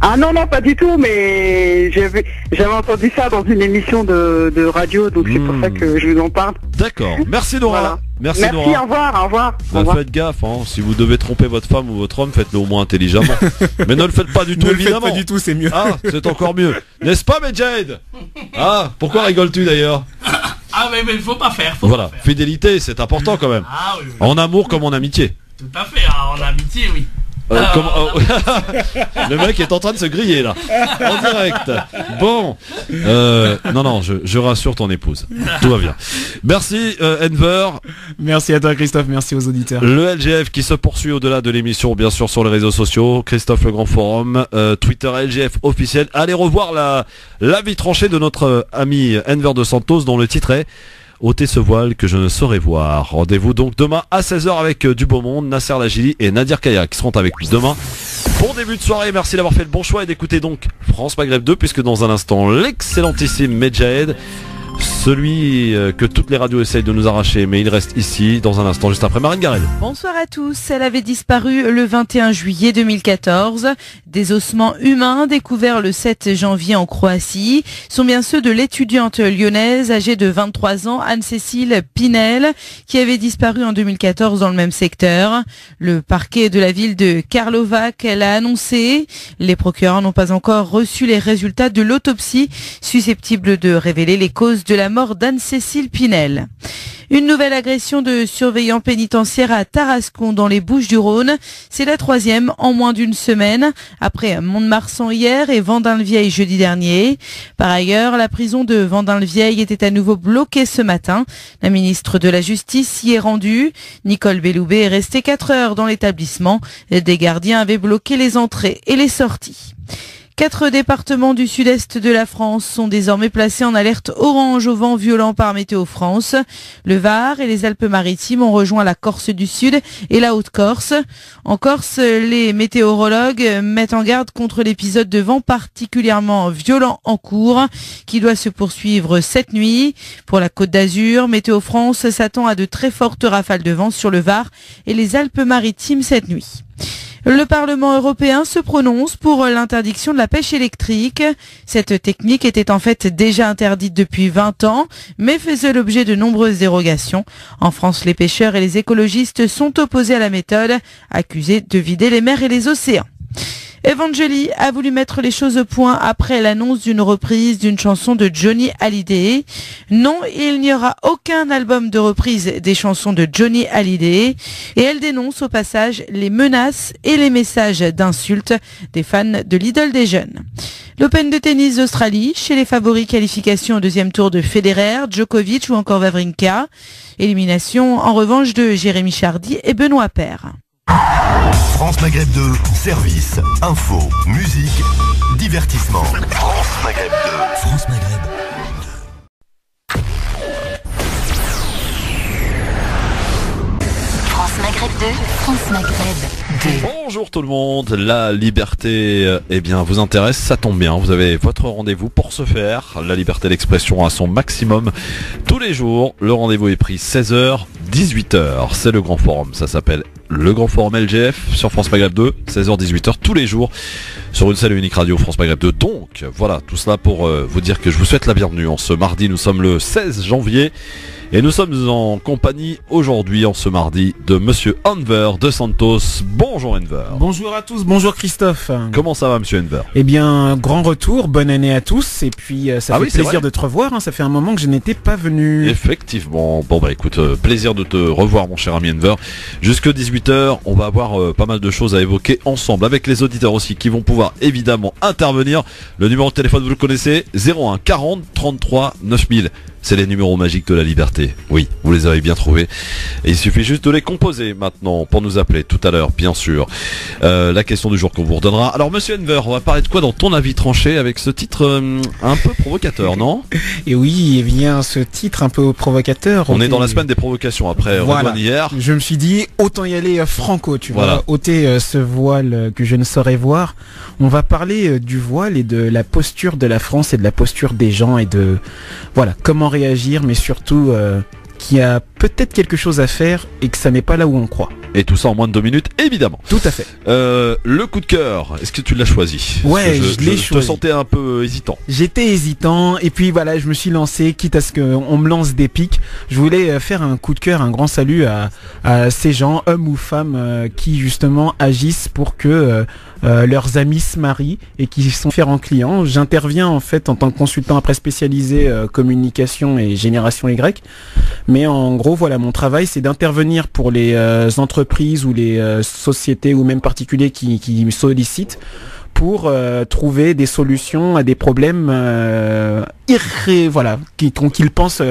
Ah non, pas du tout, mais j'avais entendu ça dans une émission de radio, donc c'est pour ça que je vous en parle. D'accord, merci Nora. Voilà. Merci Nora. Au revoir. Faites gaffe, hein. Si vous devez tromper votre femme ou votre homme, faites-le au moins intelligemment. Mais ne le faites pas du tout, évidemment. Ne le faites pas du tout, c'est mieux. Ah, c'est encore mieux. N'est-ce pas, Medjed? Ah, pourquoi rigoles-tu d'ailleurs? Ah mais il faut pas faire. Voilà, fidélité, c'est important quand même. Ah, oui. En amour comme en amitié. Tout à fait, en amitié, oui. Le mec est en train de se griller là, en direct. Bon, non, je rassure ton épouse, tout va bien. Merci Enver. Merci à toi Christophe, merci aux auditeurs. Le LGF qui se poursuit au-delà de l'émission, bien sûr sur les réseaux sociaux. Christophe le Grand Forum, Twitter LGF officiel. Allez revoir la vie tranchée de notre ami Enver de Santos dont le titre est ôtez ce voile que je ne saurais voir. Rendez-vous donc demain à 16h avec du beau monde, Nasser Lajili et Nadir Kaya qui seront avec nous demain. Bon début de soirée, merci d'avoir fait le bon choix et d'écouter donc France Maghreb 2 puisque dans un instant l'excellentissime Medjahed, celui que toutes les radios essayent de nous arracher, mais il reste ici dans un instant juste après Marine Garel. Bonsoir à tous. Elle avait disparu le 21 juillet 2014. Des ossements humains découverts le 7 janvier en Croatie sont bien ceux de l'étudiante lyonnaise âgée de 23 ans, Anne-Cécile Pinel, qui avait disparu en 2014 dans le même secteur. Le parquet de la ville de Karlovac l'a annoncé. Les procureurs n'ont pas encore reçu les résultats de l'autopsie susceptible de révéler les causes de la mort d'Anne-Cécile Pinel. Une nouvelle agression de surveillants pénitentiaires à Tarascon dans les Bouches-du-Rhône. C'est la 3e en moins d'une semaine, après Mont-de-Marsan hier et Vendin-le-Vieil jeudi dernier. Par ailleurs, la prison de Vendin-le-Vieil était à nouveau bloquée ce matin. La ministre de la Justice y est rendue. Nicole Belloubet est restée 4 heures dans l'établissement. Des gardiens avaient bloqué les entrées et les sorties. 4 départements du sud-est de la France sont désormais placés en alerte orange au vent violent par Météo France. Le Var et les Alpes-Maritimes ont rejoint la Corse du Sud et la Haute-Corse. En Corse, les météorologues mettent en garde contre l'épisode de vent particulièrement violent en cours qui doit se poursuivre cette nuit. Pour la Côte d'Azur, Météo France s'attend à de très fortes rafales de vent sur le Var et les Alpes-Maritimes cette nuit. Le Parlement européen se prononce pour l'interdiction de la pêche électrique. Cette technique était en fait déjà interdite depuis 20 ans, mais faisait l'objet de nombreuses dérogations. En France, les pêcheurs et les écologistes sont opposés à la méthode, accusés de vider les mers et les océans. Evangeli a voulu mettre les choses au point après l'annonce d'une reprise d'une chanson de Johnny Hallyday. Non, il n'y aura aucun album de reprise des chansons de Johnny Hallyday. Et elle dénonce au passage les menaces et les messages d'insultes des fans de l'idole des jeunes. L'Open de tennis d'Australie, chez les favoris, qualification au deuxième tour de Federer, Djokovic ou encore Wawrinka. Élimination en revanche de Jérémy Chardy et Benoît Paire. France Maghreb 2, service, info, musique, divertissement. France Maghreb 2. France Maghreb. France Maghreb 2, France Maghreb 2. Bonjour tout le monde, la liberté vous intéresse, ça tombe bien, vous avez votre rendez-vous pour ce faire, la liberté d'expression à son maximum tous les jours, le rendez-vous est pris 16h, 18h, c'est le grand forum, ça s'appelle le grand forum LGF sur France Maghreb 2, 16h, 18h tous les jours sur une seule et unique radio France Maghreb 2. Donc voilà, tout cela pour vous dire que je vous souhaite la bienvenue en ce mardi, nous sommes le 16 janvier. Et nous sommes en compagnie aujourd'hui, en ce mardi, de Monsieur Enver de Santos. Bonjour Enver. Bonjour à tous, bonjour Christophe. Comment ça va Monsieur Enver? Eh bien, grand retour, bonne année à tous. Et puis, ça fait plaisir de te revoir, hein. Ça fait un moment que je n'étais pas venu. Effectivement. Bon bah écoute, plaisir de te revoir mon cher ami Enver. Jusque 18h, on va avoir pas mal de choses à évoquer ensemble, avec les auditeurs aussi, qui vont pouvoir évidemment intervenir. Le numéro de téléphone, vous le connaissez, 01 40 33 9000. C'est les numéros magiques de la liberté. Oui, vous les avez bien trouvés. Et il suffit juste de les composer maintenant pour nous appeler tout à l'heure, bien sûr. La question du jour qu'on vous redonnera. Alors, Monsieur Enver, on va parler de quoi dans ton avis tranché avec ce titre un peu provocateur, non? Et oui, eh bien, ce titre un peu provocateur. On est dans la semaine des provocations après Redouane hier. Je me suis dit, autant y aller franco, tu vois, ôter ce voile que je ne saurais voir. On va parler du voile et de la posture de la France et de la posture des gens et de, voilà, comment réagir, mais surtout qu'il y a peut-être quelque chose à faire et que ça n'est pas là où on croit. Et tout ça en moins de 2 minutes, évidemment. Tout à fait. Le coup de cœur, est-ce que tu l'as choisi? Ouais, je l'ai choisi. Je te sentais un peu hésitant. J'étais hésitant, et puis voilà, je me suis lancé, quitte à ce qu'on me lance des pics. Je voulais faire un coup de cœur, un grand salut à ces gens, hommes ou femmes, qui justement agissent pour que leurs amis se marient et qui sont différents clients. J'interviens en fait en tant que consultant après spécialisé communication et génération Y. Mais en gros, voilà, mon travail, c'est d'intervenir pour les entreprises ou les sociétés ou même particuliers qui me sollicitent pour trouver des solutions à des problèmes qu'ils pensent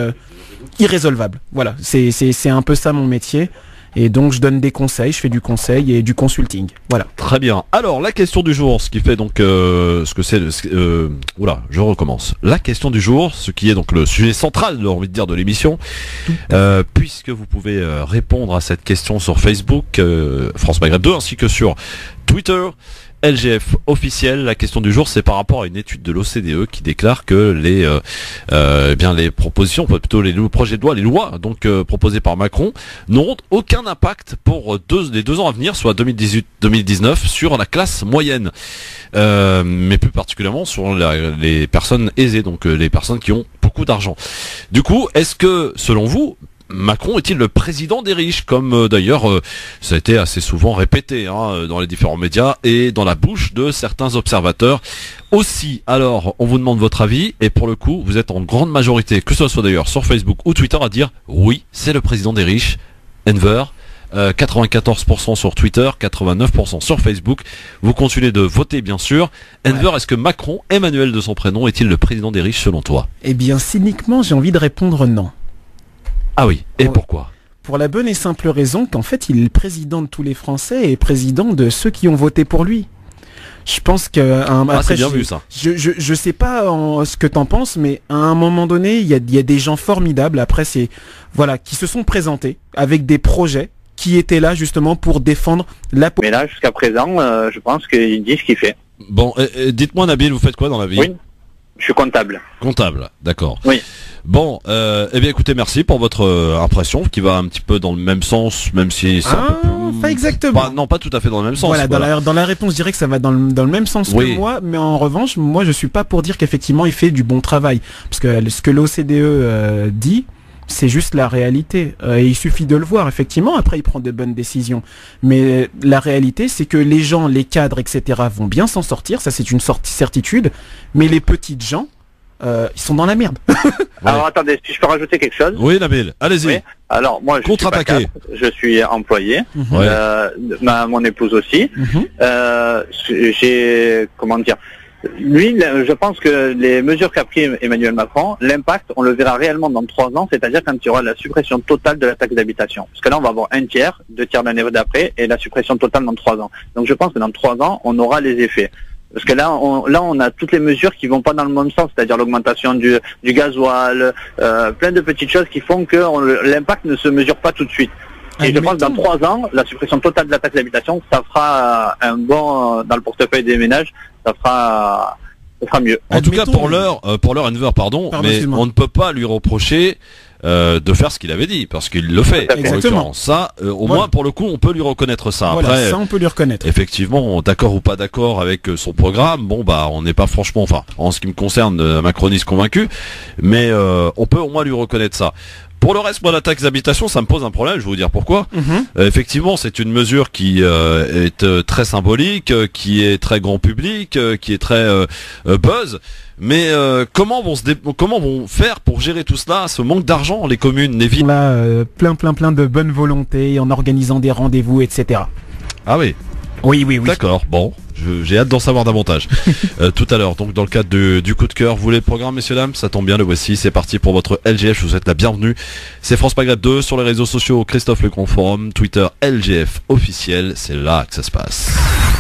irrésolvables. Voilà, c'est un peu ça mon métier. Et donc je donne des conseils, je fais du conseil et du consulting. Voilà. Très bien. Alors la question du jour, ce qui fait donc ce que c'est je recommence. La question du jour, ce qui est donc le sujet central, j'ai envie de dire, de l'émission, puisque vous pouvez répondre à cette question sur Facebook, France Maghreb 2, ainsi que sur Twitter. LGF officiel, la question du jour, c'est par rapport à une étude de l'OCDE qui déclare que les propositions, plutôt les projets de loi, les lois donc proposées par Macron n'auront aucun impact pour les 2 ans à venir, soit 2018-2019, sur la classe moyenne, mais plus particulièrement sur les personnes aisées, donc les personnes qui ont beaucoup d'argent. Du coup, est-ce que, selon vous, Macron est-il le président des riches, comme d'ailleurs ça a été assez souvent répété dans les différents médias et dans la bouche de certains observateurs aussi. Alors on vous demande votre avis et pour le coup vous êtes en grande majorité, que ce soit d'ailleurs sur Facebook ou Twitter, à dire oui, c'est le président des riches. Enver, 94% sur Twitter, 89% sur Facebook. Vous continuez de voter bien sûr. Enver, est-ce que Macron, Emmanuel de son prénom, est-il le président des riches selon toi? Eh bien cyniquement j'ai envie de répondre non. Ah oui, et pourquoi? Pour la bonne et simple raison qu'en fait il est le président de tous les Français et président de ceux qui ont voté pour lui. Je pense que c'est bien vu ça. Je sais pas ce que t'en penses, mais à un moment donné il y a des gens formidables après qui se sont présentés avec des projets qui étaient là justement pour défendre la. Mais là jusqu'à présent je pense qu'il dit ce qu'il fait. Bon, dites-moi Nabil, vous faites quoi dans la vie? Oui, je suis comptable. Comptable, d'accord. Oui. Bon, eh bien écoutez, merci pour votre impression qui va un petit peu dans le même sens, même si c'est un peu plus... pas exactement. Non, pas tout à fait dans le même sens. Voilà, dans la réponse, je dirais que ça va dans le même sens que moi, mais en revanche, moi je suis pas pour dire qu'effectivement il fait du bon travail, parce que ce que l'OCDE dit, C'est juste la réalité. Et il suffit de le voir, effectivement. Après, il prend de bonnes décisions. Mais la réalité, c'est que les gens, les cadres, etc. vont bien s'en sortir. Ça, c'est une certitude. Mais les petites gens, ils sont dans la merde. Alors attendez, si je peux rajouter quelque chose. Oui, Nabil, allez-y. Oui. Alors moi, je suis employé. Mon épouse aussi. J'ai, comment dire, lui, je pense que les mesures qu'a pris Emmanuel Macron, l'impact, on le verra réellement dans 3 ans, c'est-à-dire quand il y aura la suppression totale de la taxe d'habitation. Parce que là, on va avoir 1/3, 2/3 l'année d'après, et la suppression totale dans 3 ans. Donc je pense que dans 3 ans, on aura les effets. Parce que là, on a toutes les mesures qui vont pas dans le même sens, c'est-à-dire l'augmentation du gasoil, plein de petites choses qui font que l'impact ne se mesure pas tout de suite. Et je pense que dans 3 ans, la suppression totale de la taxe d'habitation, ça fera un bon dans le portefeuille des ménages, ça fera mieux. En tout cas, pour l'heure, Enver, pardon, mais on ne peut pas lui reprocher de faire ce qu'il avait dit, parce qu'il le fait. Exactement. Ça, au moins pour le coup, on peut lui reconnaître ça. Voilà, après, ça on peut lui reconnaître. Effectivement, d'accord ou pas d'accord avec son programme, bon bah on n'est pas franchement, enfin, en ce qui me concerne, macroniste convaincu, mais on peut au moins lui reconnaître ça. Pour le reste, moi, la taxe d'habitation, ça me pose un problème, je vais vous dire pourquoi. Effectivement, c'est une mesure qui est très symbolique, qui est très grand public, qui est très buzz. Mais comment vont faire pour gérer tout cela, ce manque d'argent, les communes, les villes? Là, plein de bonne volonté, en organisant des rendez-vous, etc. Ah oui. Oui. D'accord, bon. J'ai hâte d'en savoir davantage. Tout à l'heure, donc dans le cadre du coup de cœur, vous voulez le programme, messieurs dames? Ça tombe bien, le voici, c'est parti pour votre LGF, je vous souhaite la bienvenue. C'est France Maghreb 2 sur les réseaux sociaux, Christophe Le Grand Forum, Twitter LGF officiel, c'est là que ça se passe.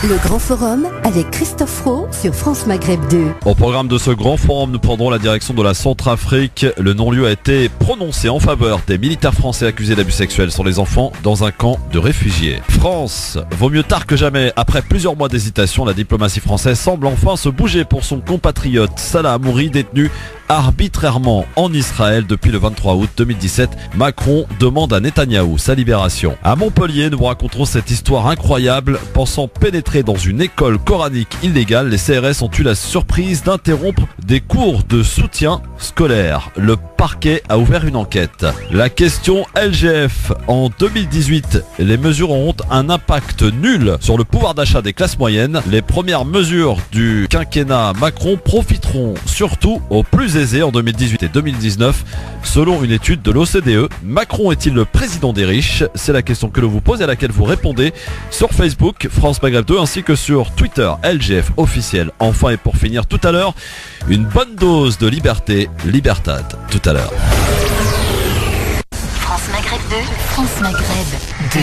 Le Grand Forum avec Christophe Roux sur France Maghreb 2. Au programme de ce Grand Forum, nous prendrons la direction de la Centrafrique. Le non-lieu a été prononcé en faveur des militaires français accusés d'abus sexuels sur les enfants dans un camp de réfugiés. France, vaut mieux tard que jamais. Après plusieurs mois d'hésitation, la diplomatie française semble enfin se bouger pour son compatriote Salah Hamouri, détenu arbitrairement en Israël depuis le 23 août 2017. Macron demande à Netanyahou sa libération. À Montpellier, nous vous raconterons cette histoire incroyable. Pensant pénétrer dans une école coranique illégale, les CRS ont eu la surprise d'interrompre des cours de soutien scolaire. Le parquet a ouvert une enquête. La question LGF. En 2018, les mesures ont un impact nul sur le pouvoir d'achat des classes moyennes. Les premières mesures du quinquennat Macron profiteront surtout aux plus aisés en 2018 et 2019. Selon une étude de l'OCDE, Macron est-il le président des riches? C'est la question que l'on vous pose et à laquelle vous répondez sur Facebook, France Maghreb 2, ainsi que sur Twitter, LGF officiel. Enfin, et pour finir tout à l'heure, une bonne dose de liberté, Libertad, tout à l'heure. France Maghreb 2, France Maghreb 2.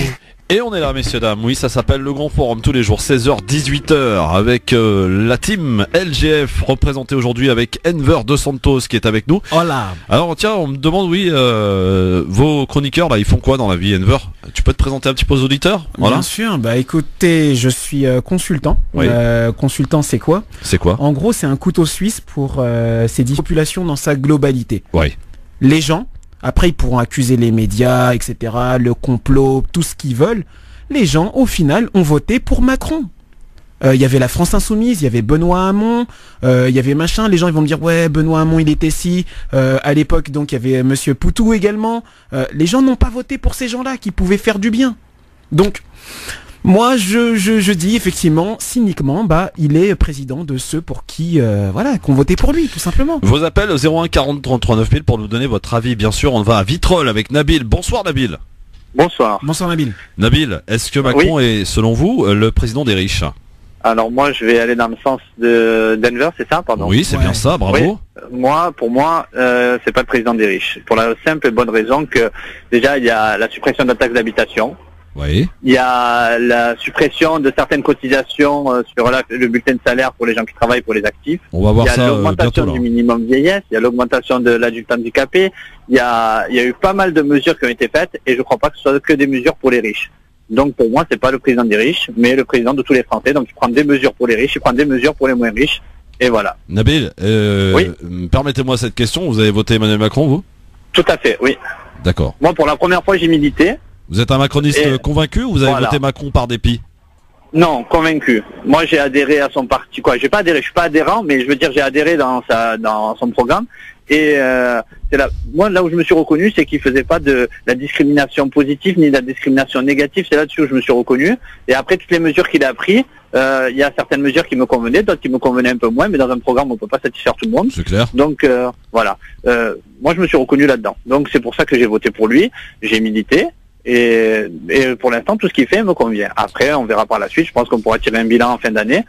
Et on est là, messieurs dames, oui, ça s'appelle le Grand Forum tous les jours, 16h-18h, avec la team LGF représentée aujourd'hui avec Enver De Santos qui est avec nous. Hola. Alors tiens, on me demande, oui, vos chroniqueurs là, ils font quoi dans la vie, Enver? Tu peux te présenter un petit peu aux auditeurs? Voilà. Bien sûr, bah écoutez, je suis consultant. Oui. Consultant, c'est quoi? C'est quoi? En gros, c'est un couteau suisse pour ces populations dans sa globalité. Oui. Les gens, après, ils pourront accuser les médias, etc., le complot, tout ce qu'ils veulent. Les gens, au final, ont voté pour Macron. Il y avait la France Insoumise, il y avait Benoît Hamon, il y avait machin. Les gens, ils vont me dire, ouais, Benoît Hamon, il était si. À l'époque, donc, il y avait Monsieur Poutou également. Les gens n'ont pas voté pour ces gens-là qui pouvaient faire du bien. Donc, moi, je dis effectivement, cyniquement, bah, il est président de ceux pour qui, voilà, qu'on votait pour lui, tout simplement. Vos appels au 01 40 33 9000 pour nous donner votre avis, bien sûr. On va à Vitrolles avec Nabil. Bonsoir Nabil. Bonsoir. Bonsoir Nabil. Nabil, est-ce que Macron est, selon vous, le président des riches? Alors moi, je vais aller dans le sens d'Enver, c'est ça, pardon? Oui, c'est bien ça, bravo. Oui. Pour moi, c'est pas le président des riches. Pour la simple et bonne raison que, déjà, il y a la suppression de la taxe d'habitation. Oui. Il y a la suppression de certaines cotisations sur le bulletin de salaire pour les gens qui travaillent, pour les actifs. On va voir ça. Il y a l'augmentation du minimum vieillesse, il y a l'augmentation de l'adulte handicapé, il y a eu pas mal de mesures qui ont été faites et je crois pas que ce soit que des mesures pour les riches. Donc pour moi, c'est pas le président des riches, mais le président de tous les Français. Donc il prend des mesures pour les riches, il prend des mesures pour les moins riches et voilà. Nabil, oui. Permettez-moi cette question, vous avez voté Emmanuel Macron, vous? Tout à fait, oui. D'accord. Moi, pour la première fois, j'ai milité. Vous êtes un macroniste convaincu ou vous avez voté Macron par dépit? Non, convaincu. Moi, j'ai adhéré à son parti. J'ai pas adhéré, je suis pas adhérent, mais je veux dire, j'ai adhéré dans son programme. Et moi, là où je me suis reconnu, c'est qu'il faisait pas de la discrimination positive ni de la discrimination négative. C'est là-dessus où je me suis reconnu. Et après, toutes les mesures qu'il a prises, il y a certaines mesures qui me convenaient, d'autres qui me convenaient un peu moins, mais dans un programme, on peut pas satisfaire tout le monde. C'est clair. Donc, voilà. Moi, je me suis reconnu là-dedans. Donc, c'est pour ça que j'ai voté pour lui. J'ai milité. Et pour l'instant, tout ce qu'il fait me convient. Après, on verra par la suite. Je pense qu'on pourra tirer un bilan en fin d'année.